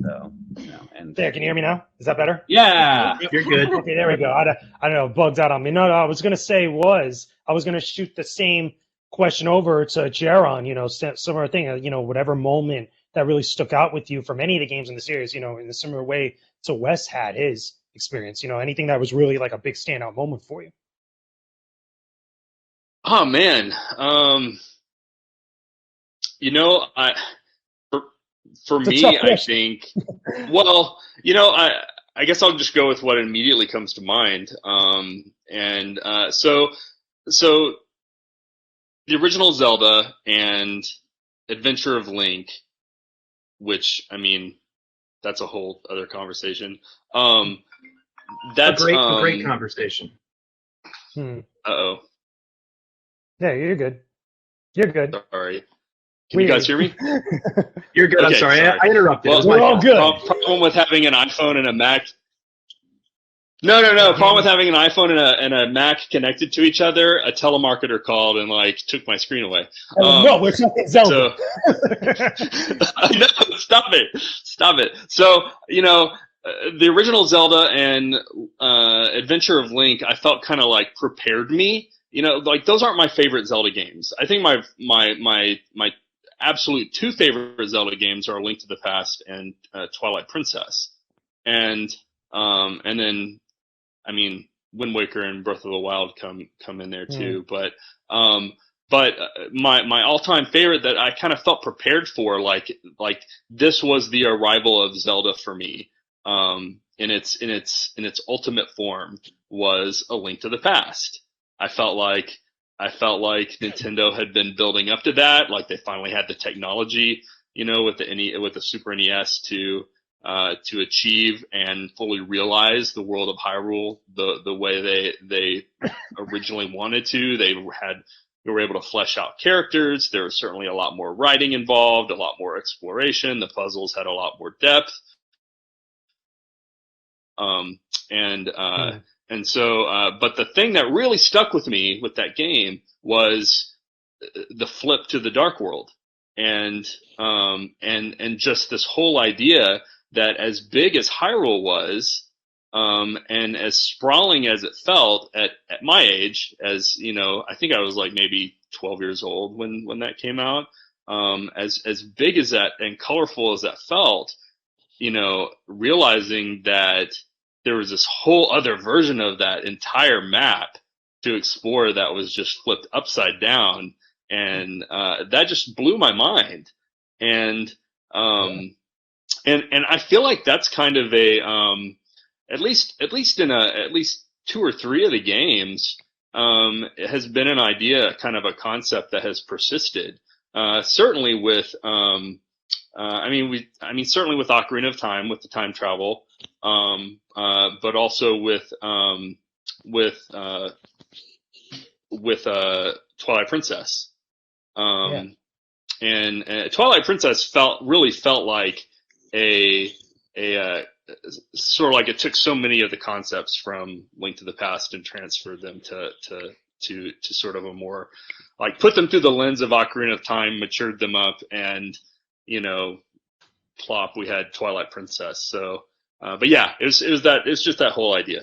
So, you know, and There, can you hear me now? Is that better? yeah. You're good. Okay, there we go. I don't know, bugged out on me. No, I was gonna say I was gonna shoot the same question over to Jeron. You know, similar thing. You know, whatever moment that really stuck out with you from any of the games in the series. You know, in a similar way to Wes had his experience. You know, anything that was really like a big standout moment for you. Oh man, you know, for It's a me, tough I question. think, well, you know, I guess I'll just go with what immediately comes to mind. So the original Zelda and Adventure of Link, which I mean, that's a whole other conversation. That's A great conversation. uh-oh, Yeah, you're good. You're good. sorry. Can you guys hear me? You're good. I'm Okay, sorry. sorry. I interrupted. Well, It was my we're all fault. good. Problem with having an iPhone and a Mac. No. Problem with having an iPhone and a Mac connected to each other. A telemarketer called and like took my screen away. No, we're talking Zelda. I know, stop it. So you know, the original Zelda and Adventure of Link, I felt kind of like prepared me. You know, like those aren't my favorite Zelda games. I think my absolute two favorite Zelda games are Link to the Past and Twilight Princess, and then I mean Wind Waker and Breath of the Wild come in there too. But my all-time favorite that I kind of felt prepared for, like this was the arrival of Zelda for me, in its ultimate form, was A Link to the Past. I felt like Nintendo had been building up to that. Like they finally had the technology, you know, with the Super NES to achieve and fully realize the world of Hyrule the way they originally wanted to. They were able to flesh out characters. There was certainly a lot more writing involved, a lot more exploration. The puzzles had a lot more depth. But the thing that really stuck with me with that game was the flip to the Dark World, and just this whole idea that as big as Hyrule was, and as sprawling as it felt at my age, as you know, I think I was like maybe 12 years old when that came out. As big as that and colorful as that felt, you know, realizing that there was this whole other version of that entire map to explore that was just flipped upside down, and that just blew my mind. And I feel like that's kind of a at least two or three of the games, it has been an idea, kind of a concept that has persisted. Certainly with certainly with Ocarina of Time, with the time travel, but also with Twilight Princess. And Twilight Princess felt like a sort of like it took so many of the concepts from Link to the Past and transferred them to sort of a more, like, put them through the lens of Ocarina of Time, matured them up, and, you know, plop, we had Twilight Princess. So, but yeah, it's just that whole idea.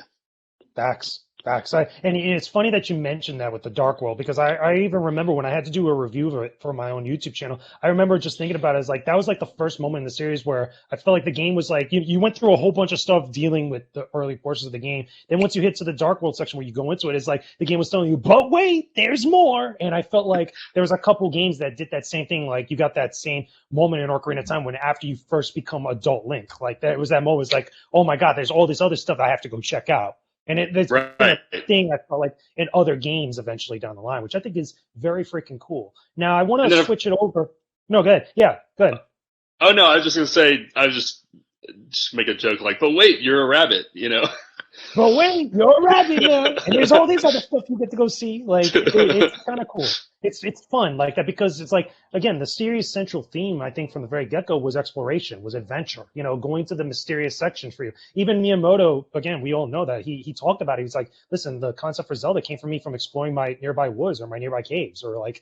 Facts. And it's funny that you mentioned that with the Dark World, because I even remember when I had to do a review of it for my own YouTube channel. I remember just thinking about it as like that was like the first moment in the series where I felt like the game was like you went through a whole bunch of stuff dealing with the early portions of the game. Then once you hit to the Dark World section where you go into it, it's like the game was telling you, but wait, there's more. And I felt like there was a couple games that did that same thing. Like you got that same moment in Ocarina of Time when after you first become adult Link, like that was that moment. It's like, oh my God, there's all this other stuff I have to go check out. And it's Right. been a thing I felt like in other games eventually down the line, which I think is very freaking cool. Now I want to switch it over. No, go ahead. Yeah, go ahead. Oh no, I was just gonna say, I was just make a joke like, but wait, you're a rabbit, you know. But wait, you're a rabbit now, and there's all these other stuff you get to go see. Like it's kind of cool. It's fun like that because it's like, again, the series' central theme, I think, from the very get-go was exploration, was adventure. You know, going to the mysterious sections for you. Even Miyamoto, again, we all know that he talked about it. He's like, listen, the concept for Zelda came from me from exploring my nearby woods or my nearby caves or like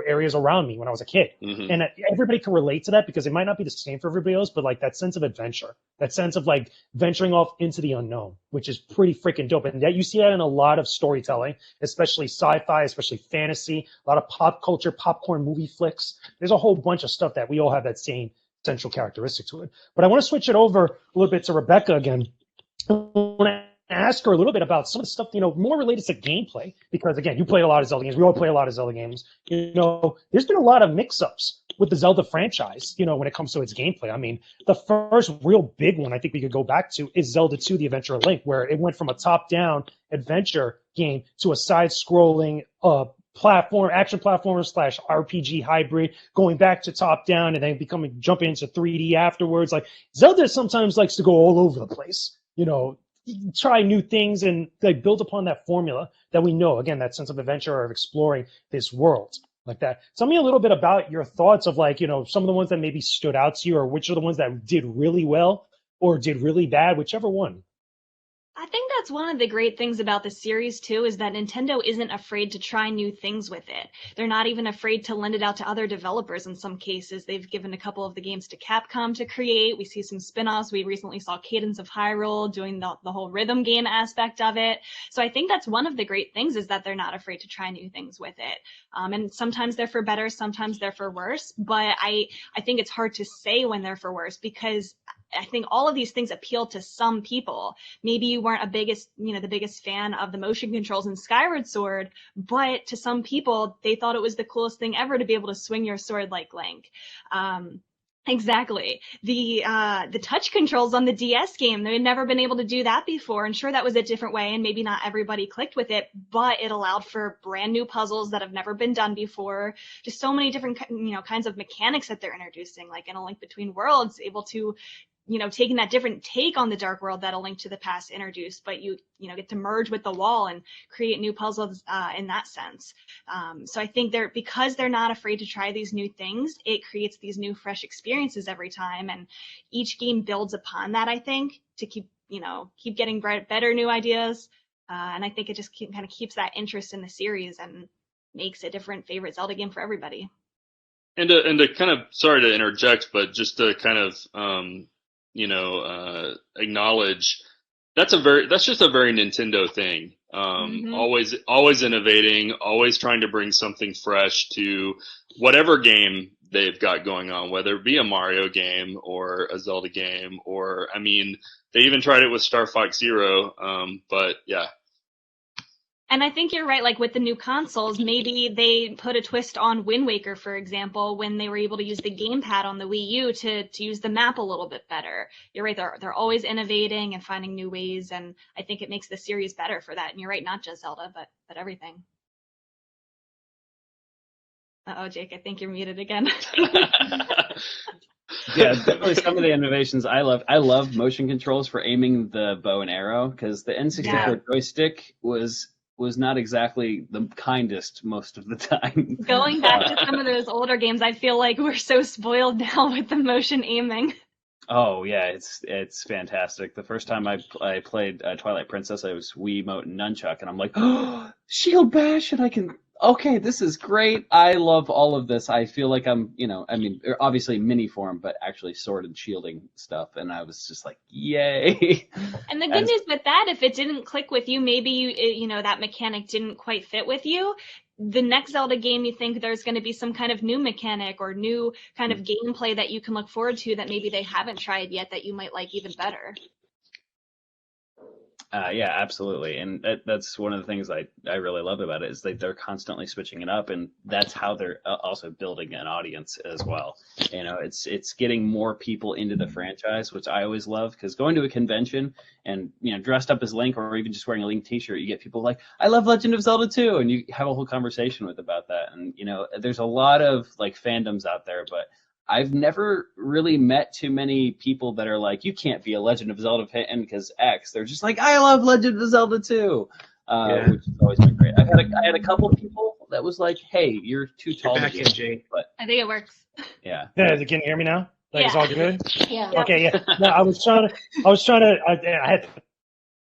areas around me when I was a kid. Mm-hmm. And everybody can relate to that because it might not be the same for everybody else, but like that sense of adventure, that sense of like venturing off into the unknown, which is pretty freaking dope. And that you see that in a lot of storytelling, especially sci-fi, especially fantasy, a lot of pop culture, popcorn movie flicks. There's a whole bunch of stuff that we all have that same central characteristic to it. But I want to switch it over a little bit to Rebecca again. I want to ask her a little bit about some of the stuff, more related to gameplay, because again, you played a lot of Zelda games. We all play a lot of Zelda games. There's been a lot of mix-ups with the Zelda franchise, when it comes to its gameplay. I mean, the first real big one I think we could go back to is Zelda 2, The Adventure of Link, where it went from a top-down adventure game to a side-scrolling action platformer / RPG hybrid, going back to top-down and then jumping into 3D afterwards. Like, Zelda sometimes likes to go all over the place, try new things and like build upon that formula that we know, again, that sense of adventure or of exploring this world like that. Tell me a little bit about your thoughts of like, some of the ones that maybe stood out to you, or which are the ones that did really well or did really bad, whichever one. I think that's one of the great things about the series too, is that Nintendo isn't afraid to try new things with it. They're not even afraid to lend it out to other developers in some cases. They've given a couple of the games to Capcom to create. We see some spin-offs. We recently saw Cadence of Hyrule doing the whole rhythm game aspect of it. So I think that's one of the great things, is that they're not afraid to try new things with it. And sometimes they're for better, sometimes they're for worse. But I think it's hard to say when they're for worse, because I think all of these things appeal to some people. Maybe you weren't the biggest fan of the motion controls in Skyward Sword, but to some people, they thought it was the coolest thing ever to be able to swing your sword like Link. Exactly. The touch controls on the DS game, they had never been able to do that before. And sure, that was a different way, and maybe not everybody clicked with it, but it allowed for brand new puzzles that have never been done before. Just so many different, kinds of mechanics that they're introducing, like in A Link Between Worlds, able to taking that different take on the Dark World that A Link to the Past introduced, but you get to merge with the wall and create new puzzles in that sense. So I think because they're not afraid to try these new things, it creates these new fresh experiences every time, and each game builds upon that, I think, to keep getting better new ideas. And I think it just kind of keeps that interest in the series and makes a different favorite Zelda game for everybody. And to kind of, sorry to interject, but just to kind of acknowledge that's just a very Nintendo thing. Always innovating, always trying to bring something fresh to whatever game they've got going on, whether it be a Mario game or a Zelda game, or they even tried it with Star Fox Zero. But yeah. And I think you're right, like with the new consoles, maybe they put a twist on Wind Waker, for example, when they were able to use the gamepad on the Wii U to use the map a little bit better. You're right, they're always innovating and finding new ways, and I think it makes the series better for that. And you're right, not just Zelda, but everything. Uh-oh, Jake, I think you're muted again. Yeah, definitely some of the innovations I love. I love motion controls for aiming the bow and arrow, because the N64 joystick was not exactly the kindest most of the time. Going back to some of those older games, I feel like we're so spoiled now with the motion aiming. Oh yeah, it's fantastic. The first time I played Twilight Princess, I was Wiimote and nunchuck, and I'm like, oh, shield bash, and I can. Okay, this is great. I love all of this. I feel like I'm, obviously mini form, but actually sword and shielding stuff. And I was just like, yay. And the good news with that, if it didn't click with you, maybe that mechanic didn't quite fit with you. The next Zelda game, you think there's going to be some kind of new mechanic or new kind of gameplay that you can look forward to that maybe they haven't tried yet that you might like even better. Yeah, absolutely. And that's one of the things I really love about it, is that they're constantly switching it up, and that's how they're also building an audience as well. It's getting more people into the franchise, which I always love, because going to a convention and, dressed up as Link, or even just wearing a Link t-shirt, you get people like, I love Legend of Zelda 2, and you have a whole conversation about that. And, there's a lot of like fandoms out there, but I've never really met too many people that are like, you can't be a Legend of Zelda fan because X. They're just like, I love Legend of Zelda too, which has always been great. I had a couple people that was like, hey, you're too tall. Back in, Jake. But I think it works. Yeah. Yeah, can you hear me now? It's all good? Yeah. Okay, yeah. No, I had the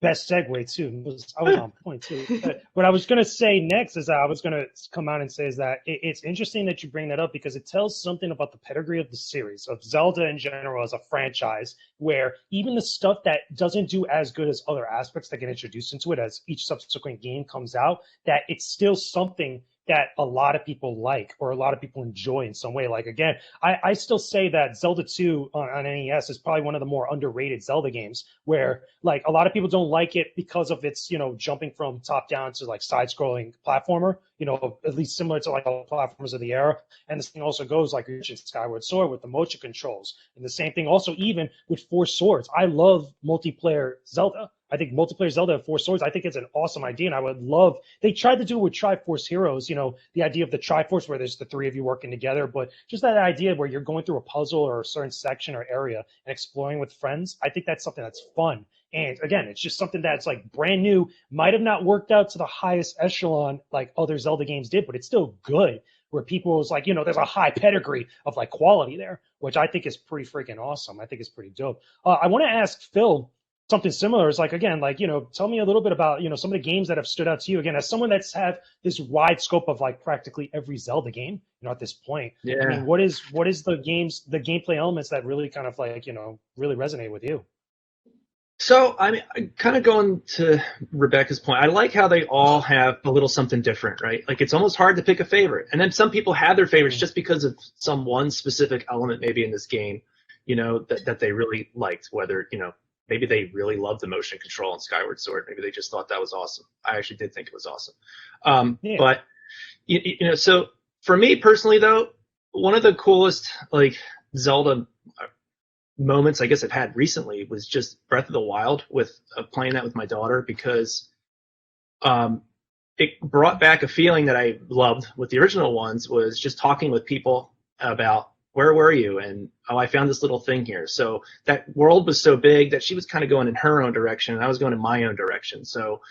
best segue too. I was on point too. But what I was going to say next is that I was going to come out and say is that it's interesting that you bring that up, because it tells something about the pedigree of the series, of Zelda in general as a franchise, where even the stuff that doesn't do as good as other aspects that get introduced into it as each subsequent game comes out, that it's still something that a lot of people like or a lot of people enjoy in some way. Like, again, I still say that Zelda 2 on NES is probably one of the more underrated Zelda games, where like a lot of people don't like it because of its, jumping from top down to like side scrolling platformer, at least similar to like all the platformers of the era. And this thing also goes like Skyward Sword with the motion controls. And the same thing also even with Four Swords. I love multiplayer Zelda. I think multiplayer Zelda at Four Swords, I think it's an awesome idea. And I would love, they tried to do it with Triforce Heroes, the idea of the Triforce where there's the three of you working together, but just that idea where you're going through a puzzle or a certain section or area and exploring with friends, I think that's something that's fun. And again, it's just something that's like brand new, might have not worked out to the highest echelon like other Zelda games did, but it's still good. Where people was like, there's a high pedigree of like quality there, which I think is pretty freaking awesome. I think it's pretty dope. I want to ask Phil something similar. Is like, again, like, tell me a little bit about, some of the games that have stood out to you. Again, as someone that's had this wide scope of like practically every Zelda game, at this point. Yeah. I mean, what is the gameplay elements that really kind of like, really resonate with you? So, I mean, kind of going to Rebecca's point, I like how they all have a little something different, right? Like, it's almost hard to pick a favorite. And then some people have their favorites just because of some one specific element maybe in this game, that they really liked, whether, maybe they really loved the motion control in Skyward Sword. Maybe they just thought that was awesome. I actually did think it was awesome. But, so for me personally, though, one of the coolest, like, Zelda moments I guess I've had recently was just Breath of the Wild with playing that with my daughter, because it brought back a feeling that I loved with the original ones, was just talking with people about where were you and I found this little thing here. So that world was so big that she was kind of going in her own direction and I was going in my own direction. So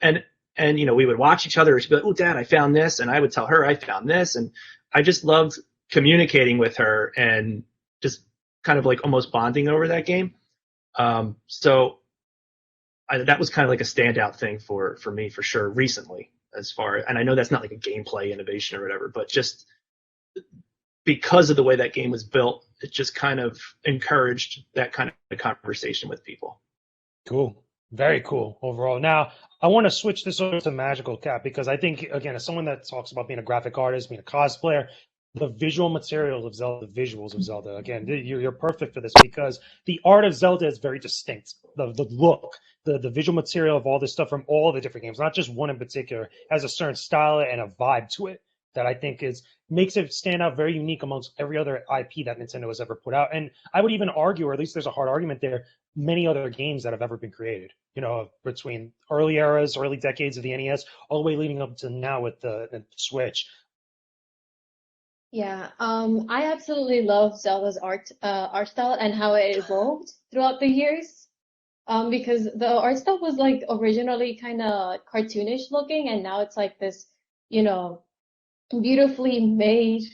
and we would watch each other. She'd be like, "Oh, Dad, I found this," and I would tell her I found this, and I just loved communicating with her and just kind of like almost bonding over that game. So that was kind of like a standout thing for me for sure recently, and I know that's not like a gameplay innovation or whatever, but just because of the way that game was built, it just kind of encouraged that kind of conversation with people. Cool. Very cool overall. Now, I want to switch this over to MagicalCat, because I think, again, as someone that talks about being a graphic artist, being a cosplayer, the visual materials of Zelda, the visuals of Zelda, again, you're perfect for this, because the art of Zelda is very distinct. The look, the visual material of all this stuff from all the different games, not just one in particular, has a certain style and a vibe to it that I think makes it stand out very unique amongst every other IP that Nintendo has ever put out. And I would even argue, or at least there's a hard argument there, many other games that have ever been created, between early eras, early decades of the NES, all the way leading up to now with the Switch. Yeah, I absolutely love Zelda's art style and how it evolved throughout the years. Because the art style was like originally kind of cartoonish looking, and now it's like this, beautifully made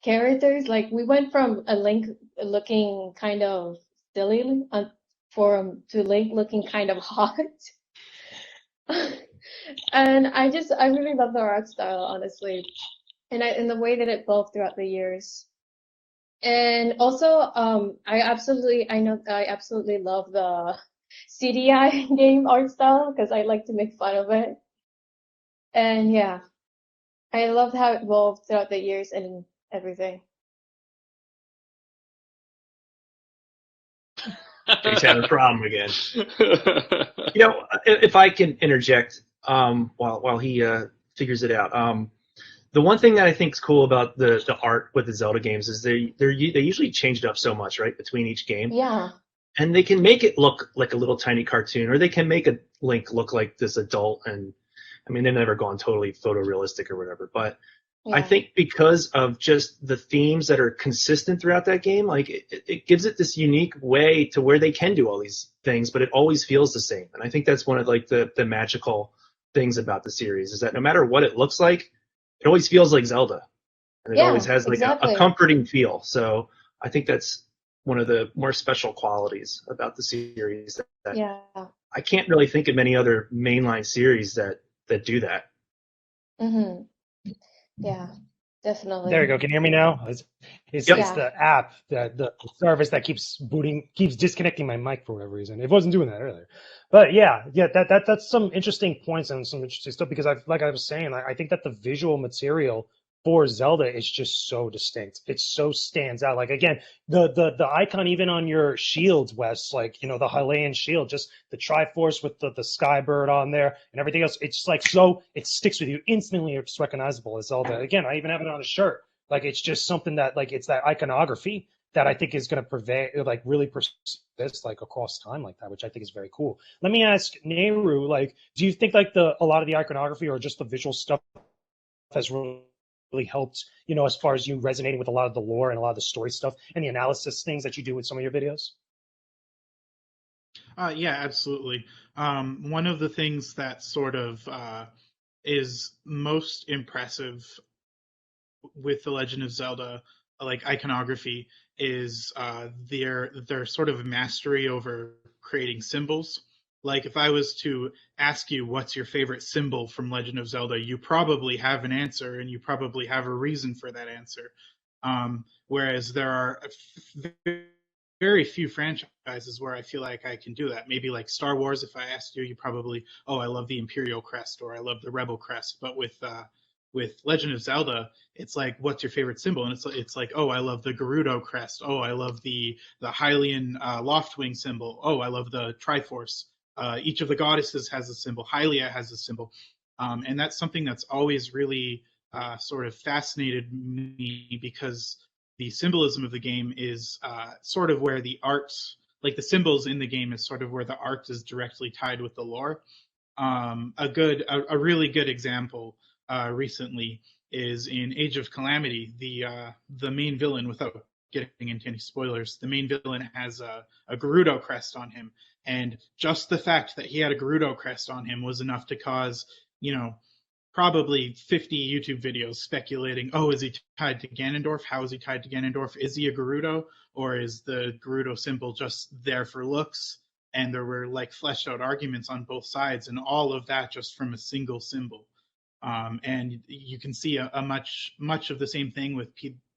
characters. Like, we went from a Link looking kind of silly to Link looking kind of hot. And I really love the art style, honestly. And the way that it evolved throughout the years. And also, I absolutely love the CDI game art style, because I like to make fun of it. And yeah, I loved how it evolved throughout the years and everything. He's having a problem again. If I can interject, while he figures it out. The one thing that I think is cool about the art with the Zelda games is they usually change it up so much, right, between each game. Yeah. And they can make it look like a little tiny cartoon, or they can make a Link look like this adult. And I mean, they've never gone totally photorealistic or whatever, but I think because of just the themes that are consistent throughout that game, like it gives it this unique way to where they can do all these things, but it always feels the same. And I think that's one of like the magical things about the series, is that no matter what it looks like, it always feels like Zelda, and it always has like a comforting feel. So I think that's one of the more special qualities about the series. That I can't really think of many other mainline series that do that. Mm-hmm. Yeah, definitely. There you go. Can you hear me now? It's Yep. it's the app that the service that keeps disconnecting my mic for whatever reason. It wasn't doing that earlier. But yeah, that's some interesting points and some interesting stuff because like I was saying, I think that the visual material for Zelda is just so distinct. It so stands out. Like again, the icon even on your shields, Wes, like the Hylian shield, just the Triforce with the Skybird on there and everything else. It's like so it sticks with you instantly. It's recognizable as Zelda. Again, I even have it on a shirt. Like it's just something that like it's that iconography that I think is going to prevail, like really persist like across time like that, which I think is very cool. Let me ask Nayru, like, do you think like a lot of the iconography or just the visual stuff has really helped, as far as you resonating with a lot of the lore and a lot of the story stuff and the analysis things that you do with some of your videos? Yeah, absolutely. One of the things that sort of is most impressive with the Legend of Zelda, like iconography, is their sort of mastery over creating symbols. Like if I was to ask you what's your favorite symbol from Legend of Zelda, you probably have an answer and you probably have a reason for that answer. Whereas there are very few franchises where I feel like I can do that. Maybe like Star Wars, if I asked you, you probably, oh, I love the Imperial crest or I love the Rebel crest. But with Legend of Zelda, it's like, what's your favorite symbol? And it's like, oh, I love the Gerudo crest. Oh, I love the Hylian Loftwing symbol. Oh, I love the Triforce. Each of the goddesses has a symbol. Hylia has a symbol. And that's something that's always really sort of fascinated me because the symbolism of the game is sort of where the art, like the symbols in the game is sort of where the art is directly tied with the lore. A really good example recently is in Age of Calamity. The main villain, without getting into any spoilers, the main villain has a Gerudo crest on him, and just the fact that he had a Gerudo crest on him was enough to cause, probably 50 YouTube videos speculating, oh, is he tied to Ganondorf? How is he tied to Ganondorf? Is he a Gerudo? Or is the Gerudo symbol just there for looks? And there were like fleshed out arguments on both sides, and all of that just from a single symbol. And you can see a much of the same thing with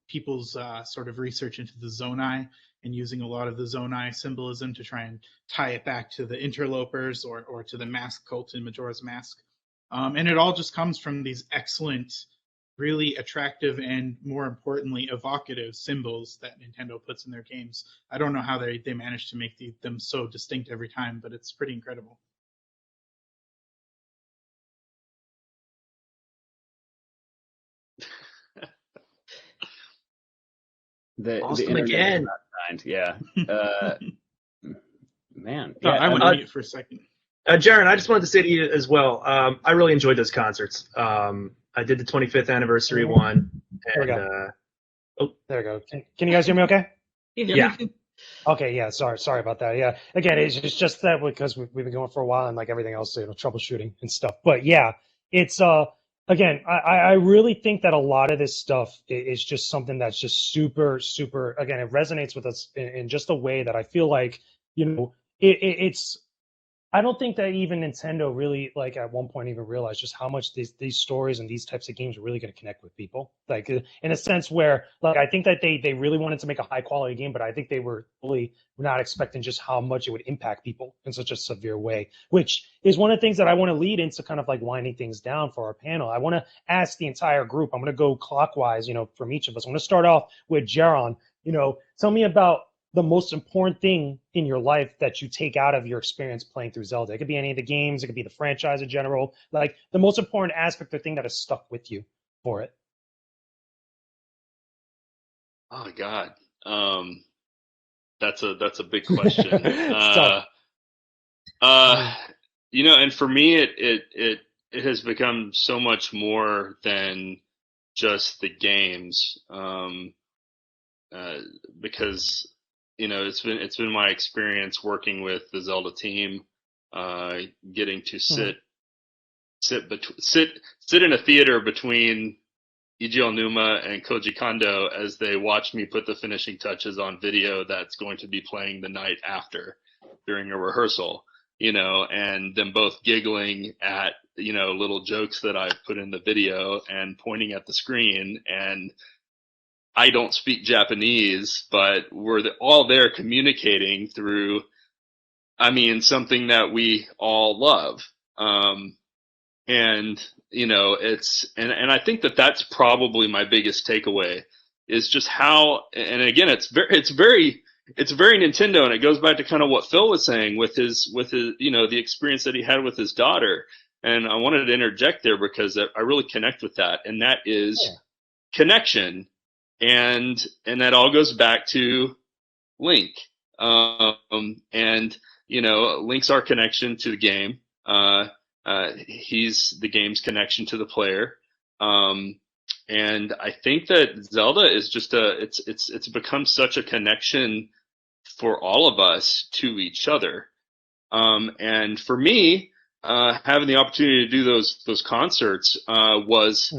people's sort of research into the Zonai and using a lot of the Zonai symbolism to try and tie it back to the interlopers or to the mask cult in Majora's Mask. And it all just comes from these excellent, really attractive, and more importantly, evocative symbols that Nintendo puts in their games. I don't know how they manage to make them so distinct every time, but it's pretty incredible. Awesome again. Yeah. Man. Yeah, I went on mute for a second. Jeron, I just wanted to say to you as well, I really enjoyed those concerts. I did the 25th anniversary one. There we go. There we go. Can you guys hear me okay? Yeah. Okay, yeah, sorry about that. Yeah, again, it's just that because we've been going for a while and like everything else, troubleshooting and stuff. But yeah, it's again, I really think that a lot of this stuff is just something that's just super, super. Again, it resonates with us in just a way that I feel like it's. I don't think that even Nintendo really, like, at one point even realized just how much these stories and these types of games are really going to connect with people. Like, in a sense where, like, I think that they really wanted to make a high-quality game, but I think they were really not expecting just how much it would impact people in such a severe way, which is one of the things that I want to lead into kind of, like, winding things down for our panel. I want to ask the entire group. I'm going to go clockwise, from each of us. I'm going to start off with Jeron. Tell me about the most important thing in your life that you take out of your experience playing through Zelda. It could be any of the games, it could be the franchise in general, like the most important aspect or thing that has stuck with you for it. Oh God. That's a big question. And for me it has become so much more than just the games. Because it's been my experience working with the Zelda team, getting to sit in a theater between Eiji Aonuma and Koji Kondo as they watch me put the finishing touches on video that's going to be playing the night after during a rehearsal. and them both giggling at, little jokes that I've put in the video and pointing at the screen. And I don't speak Japanese, but we're all there communicating through, something that we all love. And I think that that's probably my biggest takeaway, is just how, and again, it's very Nintendo, and it goes back to kind of what Phil was saying with his, the experience that he had with his daughter. And I wanted to interject there because I really connect with that. And that is connection. And that all goes back to Link. Link's our connection to the game. He's the game's connection to the player. And I think that Zelda is just it's become such a connection for all of us to each other. And for me, having the opportunity to do those concerts was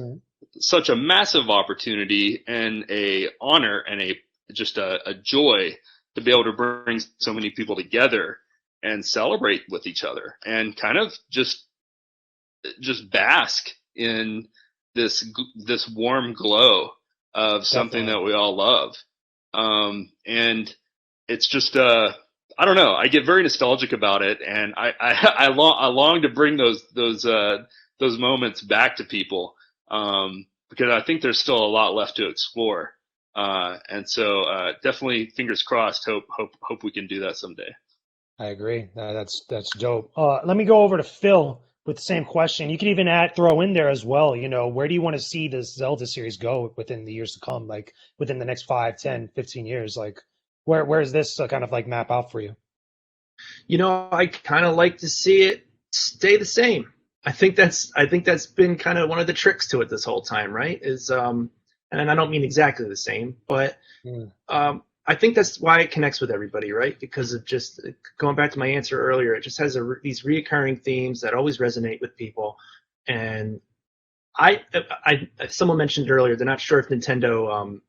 such a massive opportunity and a honor and a joy to be able to bring so many people together and celebrate with each other and kind of just bask in this warm glow of something that we all love. And it's just I don't know, I get very nostalgic about it, and I long to bring those moments back to people, because I think there's still a lot left to explore. And so definitely fingers crossed, hope we can do that someday. I agree. That's dope. Let me go over to Phil with the same question. You could even throw in there as well, where do you want to see this Zelda series go within the years to come, like within the next 5, 10, 15 years? Like where is this kind of like map out for you? I kind of like to see it stay the same. I think that's been kind of one of the tricks to it this whole time, right? Is and I don't mean exactly the same, but I think that's why it connects with everybody, right? Because of just going back to my answer earlier, it just has these reoccurring themes that always resonate with people. And someone mentioned earlier, they're not sure if Nintendo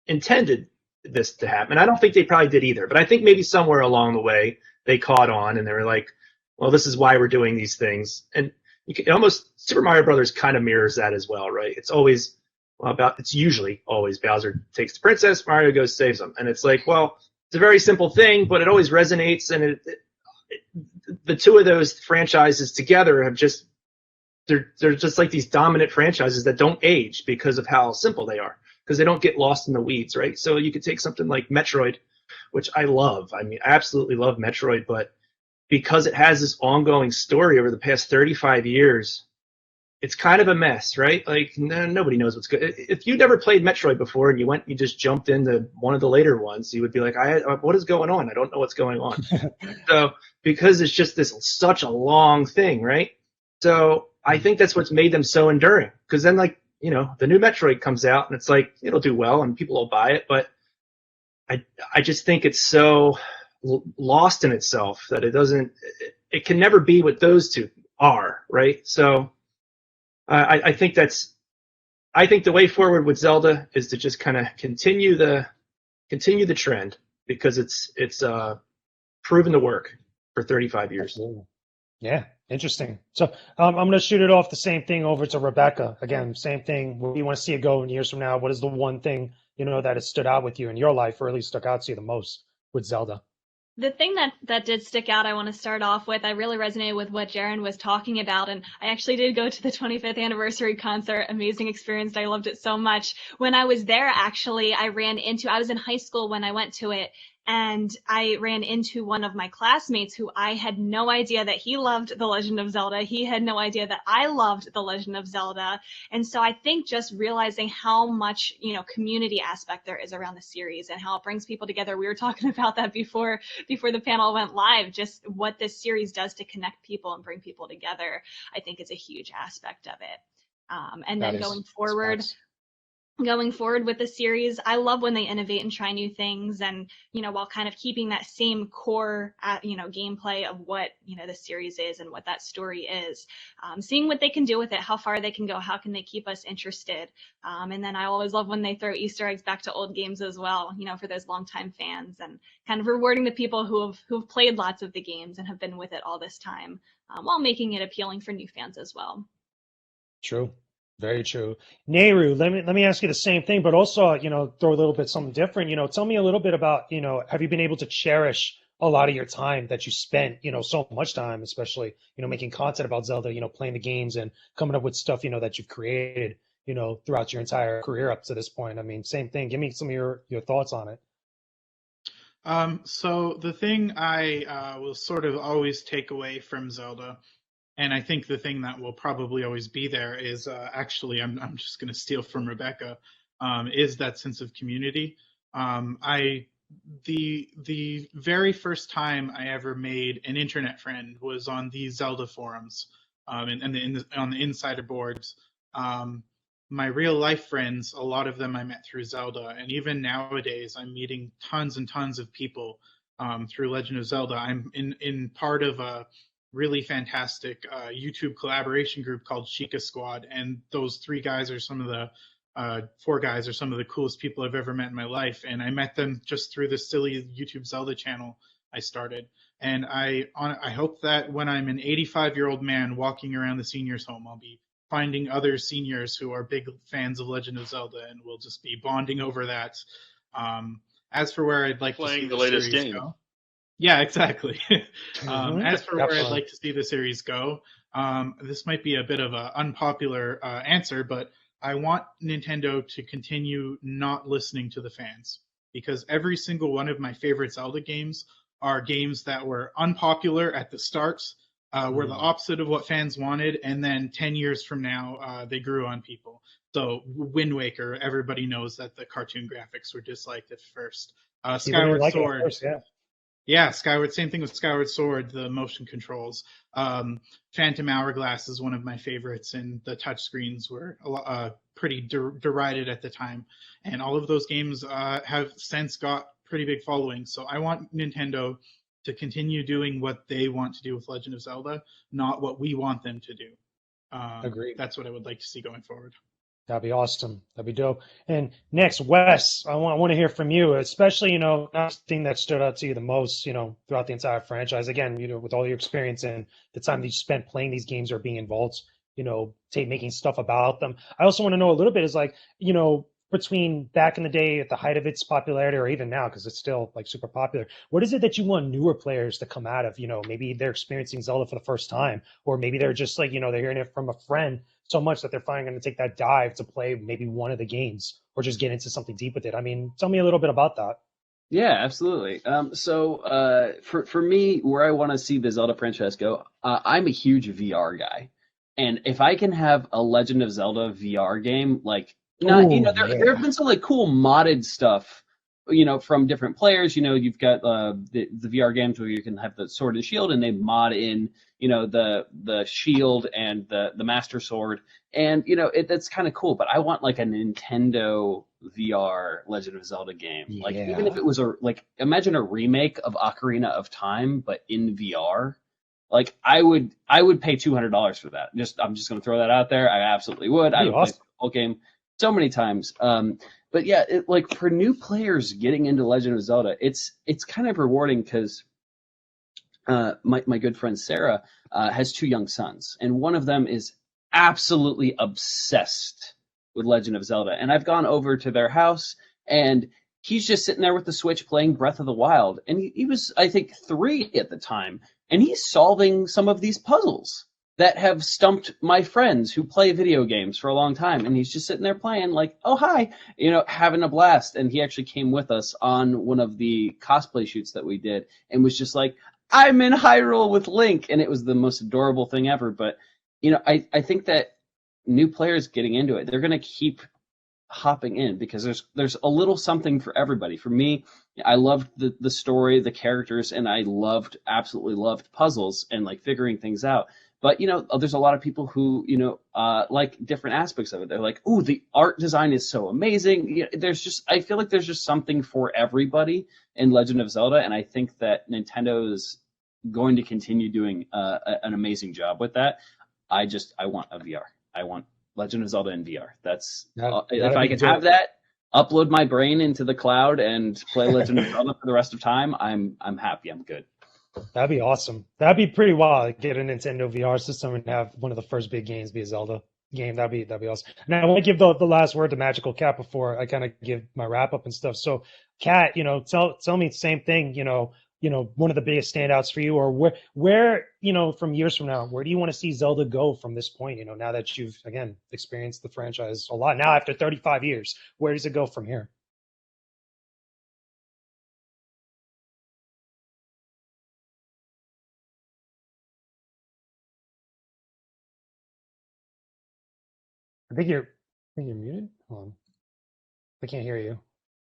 intended this to happen. I don't think they probably did either, but I think maybe somewhere along the way they caught on and they were like, well, this is why we're doing these things. And Super Mario Brothers kind of mirrors that as well, right? It's usually always Bowser takes the princess, Mario goes saves them, and it's like, well, it's a very simple thing, but it always resonates, and the two of those franchises together they're just like these dominant franchises that don't age because of how simple they are, because they don't get lost in the weeds, right? So you could take something like Metroid, which I love. I absolutely love Metroid, but because it has this ongoing story over the past 35 years. It's kind of a mess, right? Like nobody knows what's good. If you never played Metroid before and you just jumped into one of the later ones, you would be like, what is going on? I don't know what's going on. So because it's just such a long thing, right? So I think that's what's made them so enduring. Because then, the new Metroid comes out and it's like, it'll do well and people will buy it, but I just think it's so lost in itself that it can never be what those two are, right? So I think the way forward with Zelda is to just kind of continue the trend, because it's proven to work for 35 years. Absolutely. Yeah, interesting. So I'm going to shoot it off the same thing over to Rebecca. Again, same thing. Where do you want to see it go in years from now? What is the one thing that has stood out with you in your life, or at least stuck out to you the most with Zelda? The thing that did stick out, I want to start off with, I really resonated with what Jeron was talking about, and I actually did go to the 25th anniversary concert. Amazing experience. I loved it so much. When I was there, actually, I was in high school when I went to it, and I ran into one of my classmates who I had no idea that he loved The Legend of Zelda. He had no idea that I loved The Legend of Zelda. And so I think just realizing how much, community aspect there is around the series and how it brings people together. We were talking about that before the panel went live, just what this series does to connect people and bring people together, I think is a huge aspect of it. And then going forward, going forward with the series. I love when they innovate and try new things, and while kind of keeping that same core gameplay of what the series is and what that story is, seeing what they can do with it, how far they can go, how can they keep us interested. And then I always love when they throw Easter eggs back to old games as well, for those longtime fans, and kind of rewarding the people who've played lots of the games and have been with it all this time, while making it appealing for new fans as well. True. Very true. Nayru, let me ask you the same thing, but also, throw a little bit something different. Tell me a little bit about, have you been able to cherish a lot of your time that you spent, so much time, especially, making content about Zelda, playing the games and coming up with stuff, that you've created, throughout your entire career up to this point. I mean, same thing. Give me some of your thoughts on it. So the thing I will sort of always take away from Zelda, and I think the thing that will probably always be there is actually, I'm just going to steal from Rebecca, is that sense of community. The very first time I ever made an internet friend was on the Zelda forums, and on the insider boards. My real life friends, a lot of them I met through Zelda, and even nowadays I'm meeting tons and tons of people through Legend of Zelda. I'm in part of a really fantastic YouTube collaboration group called Sheikah Squad, and those four guys are some of the coolest people I've ever met in my life, and I met them just through the silly YouTube Zelda channel I started. And I hope that when I'm an 85-year-old man walking around the seniors home, I'll be finding other seniors who are big fans of Legend of Zelda, and we'll just be bonding over that. As for where I'd like playing to see the latest game. go, yeah, exactly. As for where Definitely. I'd like to see the series go, this might be a bit of an unpopular answer, but I want Nintendo to continue not listening to the fans, because every single one of my favorite Zelda games are games that were unpopular at the start, were the opposite of what fans wanted, and then 10 years from now, they grew on people. So Wind Waker, everybody knows that the cartoon graphics were disliked at first. Skyward Sword. First, yeah. Yeah, same thing with Skyward Sword, the motion controls. Phantom Hourglass is one of my favorites, and the touchscreens were pretty derided at the time. And all of those games have since got pretty big followings. So I want Nintendo to continue doing what they want to do with Legend of Zelda, not what we want them to do. Agreed. That's what I would like to see going forward. That'd be awesome. That'd be dope. And next, Wes, I want to hear from you, especially, the thing that stood out to you the most, throughout the entire franchise. Again, with all your experience and the time that you spent playing these games or being involved, making stuff about them. I also want to know a little bit is like, between back in the day at the height of its popularity or even now, because it's still like super popular, what is it that you want newer players to come out of? Maybe they're experiencing Zelda for the first time, or maybe they're just like, they're hearing it from a friend so much that they're finally going to take that dive to play maybe one of the games or just get into something deep with it. I mean, tell me a little bit about that. Yeah, absolutely. So for me, where I want to see the Zelda franchise go, I'm a huge VR guy. And if I can have a Legend of Zelda VR game, like, there have been some like cool modded stuff, from different players. You've got the VR games where you can have the sword and shield, and they mod in, the shield and the Master Sword, and that's kind of cool. But I want like a Nintendo VR Legend of Zelda game, like even if it was imagine a remake of Ocarina of Time but in VR. Like I would pay $200 for that. I'm just gonna throw that out there. I absolutely would. I would play the whole game so many times. But yeah, like for new players getting into Legend of Zelda, it's kind of rewarding because my good friend Sarah has two young sons, and one of them is absolutely obsessed with Legend of Zelda. And I've gone over to their house, and he's just sitting there with the Switch playing Breath of the Wild, and he was, I think, 3 at the time, and he's solving some of these puzzles that have stumped my friends who play video games for a long time. And he's just sitting there playing like, oh, hi, having a blast. And he actually came with us on one of the cosplay shoots that we did and was just like, I'm in Hyrule with Link. And it was the most adorable thing ever. But, I think that new players getting into it, they're going to keep hopping in because there's a little something for everybody. For me, I loved the story, the characters, and I absolutely loved puzzles and like figuring things out. But there's a lot of people who like different aspects of it. They're like, "Ooh, the art design is so amazing." I feel like there's just something for everybody in Legend of Zelda, and I think that Nintendo is going to continue doing an amazing job with that. I want a VR. I want Legend of Zelda in VR. If I can have that, upload my brain into the cloud and play Legend of Zelda for the rest of time, I'm happy. I'm good. That'd be awesome. That'd be pretty wild. Get a Nintendo VR system and have one of the first big games be a Zelda game. That'd be awesome. Now I want to give the last word to MagicalCat before I kind of give my wrap up and stuff. So, Cat, tell me the same thing. One of the biggest standouts for you, or where from years from now, where do you want to see Zelda go from this point? Now that you've again experienced the franchise a lot. Now after 35 years, where does it go from here? I think you're muted. Hold on. I can't hear you.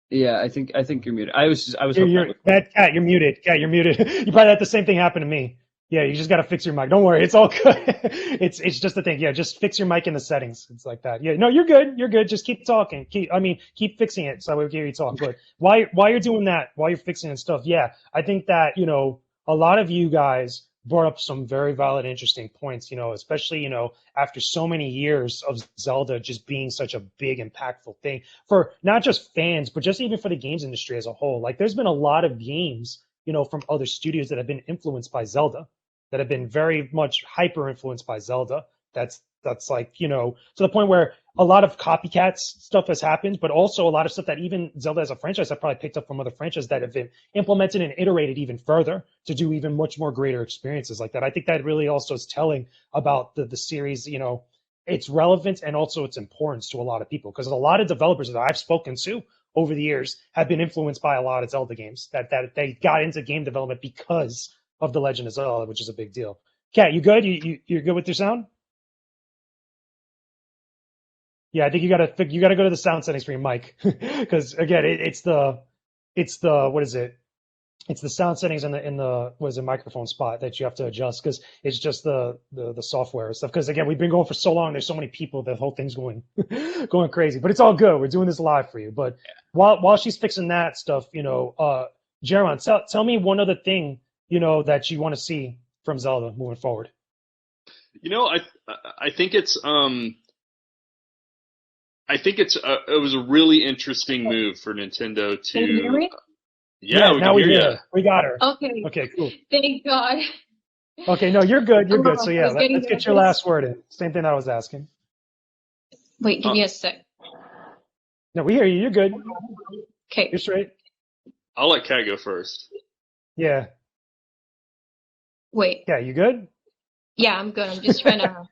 Yeah, I think you're muted. I was Cat, you're muted. Cat, you're muted. You probably had the same thing happen to me. Yeah, you just got to fix your mic. Don't worry, it's all good. It's just a thing. Yeah, just fix your mic in the settings. It's like that. Yeah, no, you're good. You're good. Just keep talking. Keep fixing it so we can hear you talk. But while you're doing that, while you're fixing and stuff, yeah, I think that a lot of you guys brought up some very valid, interesting points. Especially after so many years of Zelda just being such a big, impactful thing for not just fans, but just even for the games industry as a whole. Like, there's been a lot of games from other studios that have been influenced by Zelda, that have been very much hyper influenced by Zelda. That's like, to the point where a lot of copycats stuff has happened, but also a lot of stuff that even Zelda as a franchise have probably picked up from other franchises that have been implemented and iterated even further to do even much more greater experiences like that. I think that really also is telling about the series, its relevance and also its importance to a lot of people, because a lot of developers that I've spoken to over the years have been influenced by a lot of Zelda games, that they got into game development because of The Legend of Zelda, which is a big deal. Kat, you good? You're good with your sound? Yeah, I think you gotta go to the sound settings for your mic, because again, it's the what is it? It's the sound settings in the what is it, microphone spot that you have to adjust, because it's just the software and stuff. Because again, we've been going for so long. There's so many people. The whole thing's going going crazy. But it's all good. We're doing this live for you. But while she's fixing that stuff, Jeron, tell me one other thing that you want to see from Zelda moving forward. I think it's it was a really interesting move for Nintendo to. Can you hear me? Yeah, now we hear hear you. We got her. Okay. Okay, cool. Thank God. Okay, no, you're good. You're good. So yeah, let's get nervous. your last word in. Same thing I was asking. Wait, give me a sec. No, we hear you. You're good. Okay. You're straight. I'll let Kat go first. Yeah. Wait. Yeah, you good? Yeah, I'm good. I'm just trying to.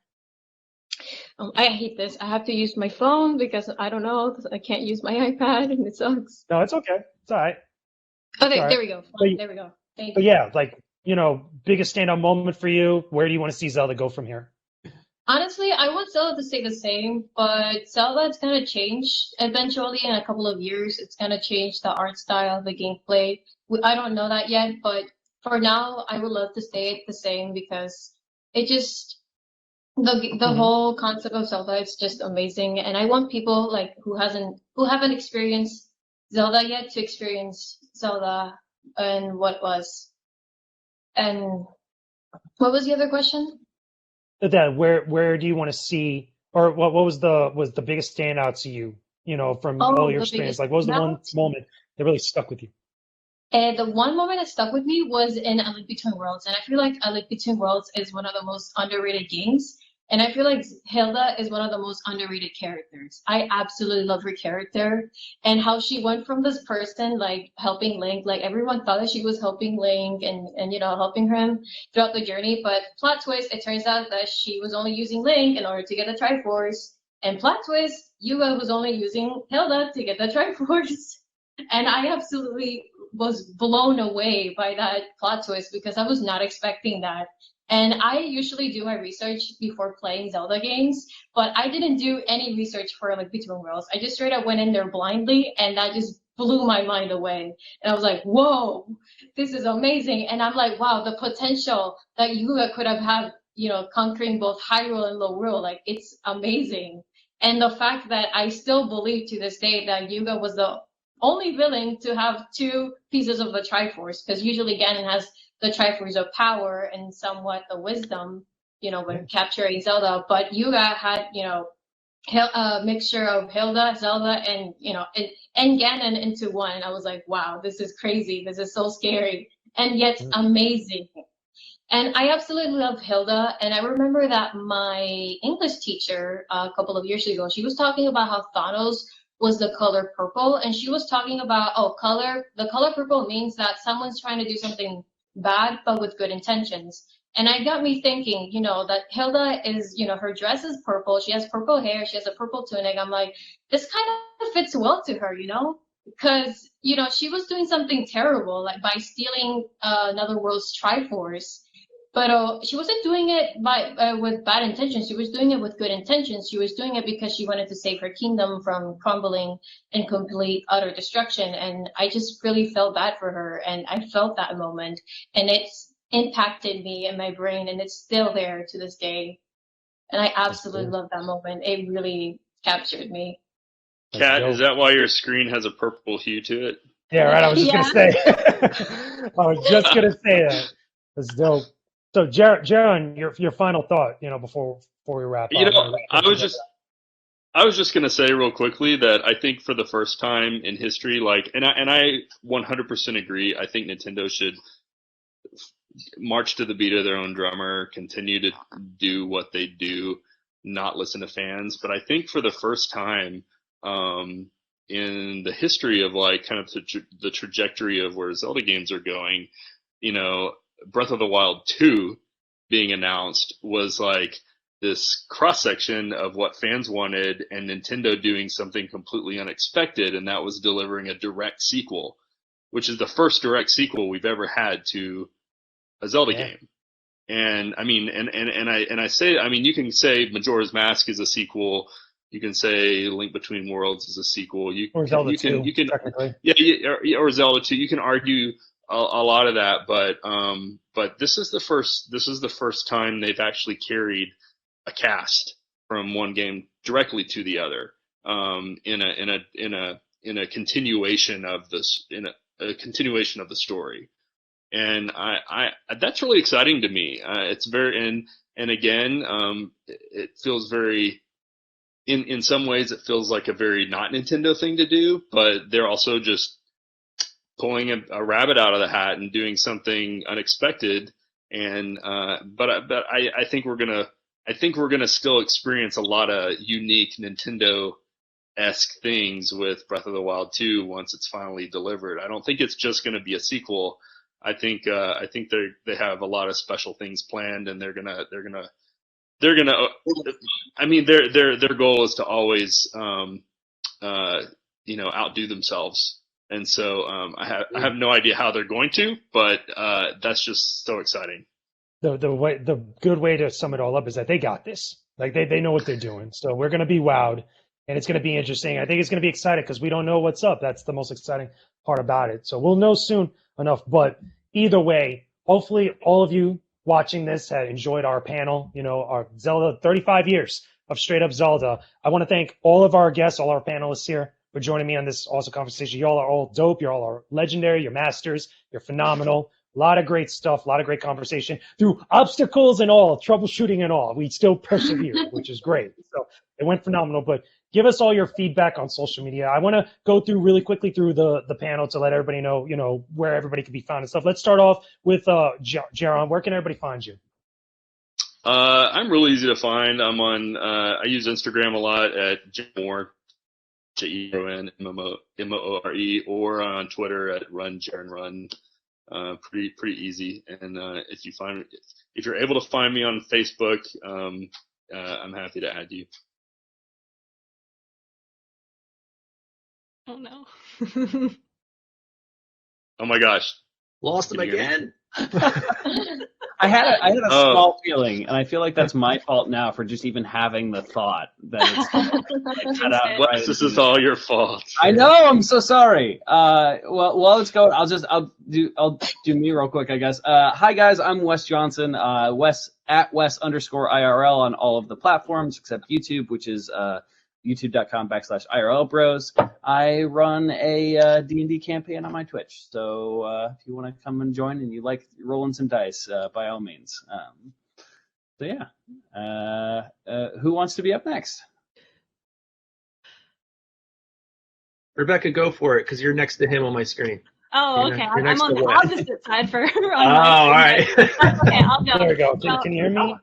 I hate this. I have to use my phone because I don't know, because I can't use my iPad and it sucks. No, it's okay. It's all right. Okay, all right. there we go. There we go. Thank But you. yeah, like, biggest standout moment for you. Where do you want to see Zelda go from here? Honestly, I want Zelda to stay the same, but Zelda is going to change eventually in a couple of years. It's going to change the art style, the gameplay. I don't know that yet, but for now, I would love to stay the same because it just the whole concept of Zelda is just amazing, and I want people like who haven't experienced Zelda yet to experience Zelda and what was the other question? That where do you want to see, or what was the biggest standout to you? From all your experience. Like, what was the one moment that really stuck with you? And the one moment that stuck with me was in A Link Between Worlds, and I feel like A Link Between Worlds is one of the most underrated games. And I feel like Hilda is one of the most underrated characters. I absolutely love her character and how she went from this person like helping Link, like everyone thought that she was helping Link and helping him throughout the journey. But plot twist, it turns out that she was only using Link in order to get the Triforce. And plot twist, Yuga was only using Hilda to get the Triforce. And I absolutely was blown away by that plot twist because I was not expecting that. And I usually do my research before playing Zelda games, but I didn't do any research for like Between Worlds. I just straight up went in there blindly, and that just blew my mind away. And I was like, whoa, this is amazing. And I'm like, wow, the potential that Yuga could have had conquering both Hyrule and Lorule. Like, it's amazing. And the fact that I still believe to this day that Yuga was the only villain to have two pieces of the Triforce, because usually Ganon has the Triforce of power and somewhat the wisdom, when capturing Zelda. But Yuga had, a mixture of Hilda, Zelda, and Ganon into one. And I was like, wow, this is crazy. This is so scary and yet amazing. And I absolutely love Hilda. And I remember that my English teacher a couple of years ago, she was talking about how Thanos was the color purple, and she was talking about the color purple means that someone's trying to do something bad but with good intentions. And it got me thinking, that Hilda is, her dress is purple, she has purple hair, she has a purple tunic. I'm like, this kind of fits well to her, because she was doing something terrible, like by stealing another world's Triforce. But she wasn't doing it with bad intentions. She was doing it with good intentions. She was doing it because she wanted to save her kingdom from crumbling and complete utter destruction. And I just really felt bad for her. And I felt that moment. And it's impacted me in my brain. And it's still there to this day. And I absolutely love that moment. It really captured me. Kat, is that why your screen has a purple hue to it? Yeah, right. I was just going to say. I was just going to say that. That's dope. So, Jeron, your final thought, before we wrap up. I was just gonna say real quickly that I think for the first time in history, and I 100% agree. I think Nintendo should march to the beat of their own drummer, continue to do what they do, not listen to fans. But I think for the first time in the history of kind of the trajectory of where Zelda games are going, Breath of the Wild 2 being announced was this cross section of what fans wanted, and Nintendo doing something completely unexpected, and that was delivering a direct sequel, which is the first direct sequel we've ever had to a Zelda game. And I mean, and I say, you can say Majora's Mask is a sequel. You can say Link Between Worlds is a sequel. Or Zelda 2, technically. Yeah, or Zelda 2. You can argue a lot of that, but this is the first time they've actually carried a cast from one game directly to the other, in a continuation of a continuation of the story, and I that's really exciting to me. It's very and again, it feels very. In some ways, it feels like a very not Nintendo thing to do, but they're also just pulling a rabbit out of the hat and doing something unexpected. And but I think we're gonna still experience a lot of unique Nintendo-esque things with Breath of the Wild 2 once it's finally delivered. I don't think it's just gonna be a sequel. I think they have a lot of special things planned, and they're gonna. I mean, their goal is to always outdo themselves. And so I have no idea how they're going to, but that's just so exciting. The good way to sum it all up is that they got this. They know what they're doing. So we're going to be wowed, and it's going to be interesting. I think it's going to be exciting because we don't know what's up. That's the most exciting part about it. So we'll know soon enough. But either way, hopefully all of you watching this had enjoyed our panel. Our Zelda 35 years of straight up Zelda. I want to thank all of our guests, all our panelists here, for joining me on this awesome conversation. Y'all are all dope. You all are legendary. You're masters. You're phenomenal. A lot of great stuff. A lot of great conversation through obstacles and all, troubleshooting and all. We still persevere, which is great. So it went phenomenal. But give us all your feedback on social media. I want to go through really quickly through the panel to let everybody know, where everybody can be found and stuff. Let's start off with Jeron. Where can everybody find you? I'm really easy to find. I'm on. I use Instagram a lot at Jeron Moore. Jeron Moore, or on Twitter at Run Jeron Run. Pretty easy. And if you're able to find me on Facebook, I'm happy to add you. Oh no. Oh my gosh. Lost him again. I had a Oh. small feeling, and I feel like that's my fault now for just even having the thought that it's cut out. Jinx it. Wes, this is all your fault. I know. I'm so sorry. Well, let's go. I'll do me real quick, I guess. Hi guys, I'm Wes Johnson. Wes at Wes_IRL on all of the platforms except YouTube, which is youtube.com/IRL Bros. I run a D&D campaign on my Twitch, so if you want to come and join and you like rolling some dice, by all means. So yeah, who wants to be up next? Rebecca, go for it, because you're next to him on my scring. Oh, You're okay. you're I'm next on to the Wes. opposite side for. Oh, all right. Okay, I'll go. There we go. So- Can you hear me?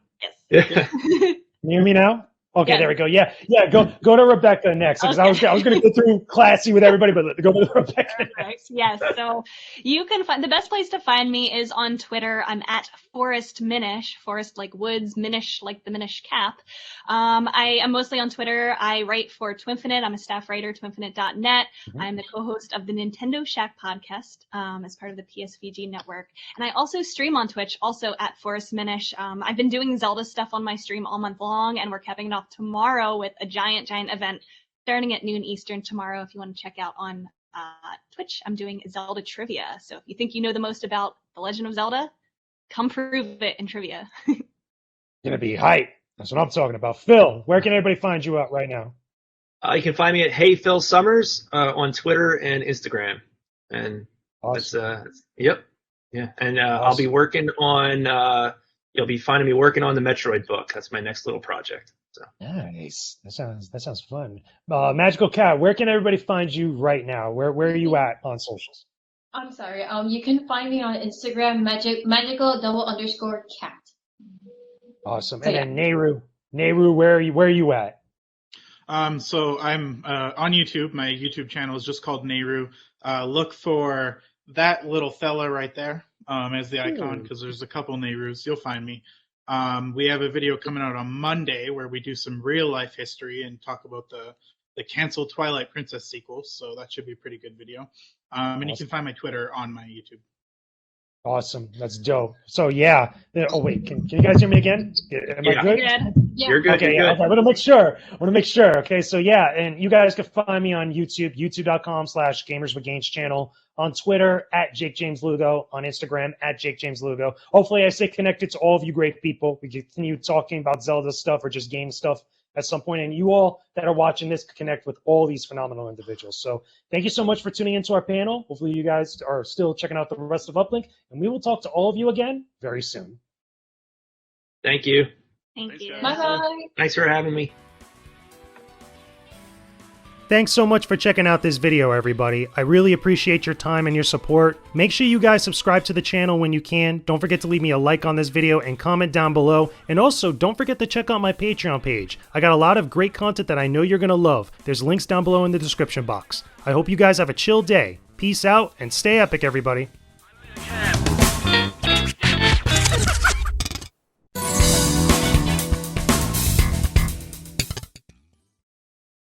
Yes. Can you hear me now? Okay, Yes. there we go. Yeah. Go to Rebecca next, because I was going to go through classy with everybody, but go to Rebecca. Perfect. Yes. So you can find the best place to find me is on Twitter. I'm at Forest Minish, Forest like woods, Minish like the Minish cap. I am mostly on Twitter. I write for Twinfinite. I'm a staff writer, twinfinite.net. I'm the co-host of the Nintendo Shack podcast as part of the PSVG network. And I also stream on Twitch, also at Forest Minish. I've been doing Zelda stuff on my stream all month long, and we're capping it off tomorrow with a giant event starting at noon Eastern tomorrow. If you want to check out on Twitch, I'm doing Zelda trivia. So if you think you know the most about The Legend of Zelda, come prove it in trivia. Gonna be hype. That's what I'm talking about. Phil, where can everybody find you out right now? You can find me at Hey Phil Sommers on Twitter and Instagram, and Awesome. yep, yeah. And I'll be working on. You'll be finding me working on the Metroid book. That's my next little project. So. Nice. That sounds fun. Magical Cat, where can everybody find you right now? Where are you at on socials? I'm sorry. You can find me on Instagram, magical_cat. Awesome. So, And then Nayru, where are you at? So I'm on YouTube. My YouTube channel is just called Nayru. Look for that little fella right there as the icon, because there's a couple Nayrus. You'll find me. We have a video coming out on Monday where we do some real life history and talk about the canceled Twilight Princess sequels. So that should be a pretty good video. And you can find my Twitter on my YouTube. Awesome. That's dope. So yeah. Oh wait, can you guys hear me again? Am I good? Good. Yeah. You're good. Okay, You're yeah, good. okay. I want to make sure. Okay, so yeah, and you guys can find me on YouTube, youtube.com/GamersWithGains channel, on Twitter at JakeJamesLugo, on Instagram at JakeJamesLugo. Hopefully I stay connected to all of you great people. We continue talking about Zelda stuff or just game stuff at some point, and you all that are watching this connect with all these phenomenal individuals. So thank you so much for tuning into our panel. Hopefully you guys are still checking out the rest of Uplink, and we will talk to all of you again very soon. Thank you. Thank Thanks, you. guys. Bye-bye. Thanks for having me. Thanks so much for checking out this video, everybody. I really appreciate your time and your support. Make sure you guys subscribe to the channel when you can. Don't forget to leave me a like on this video and comment down below. And also, don't forget to check out my Patreon page. I got a lot of great content that I know you're going to love. There's links down below in the description box. I hope you guys have a chill day. Peace out and stay epic, everybody. Cat.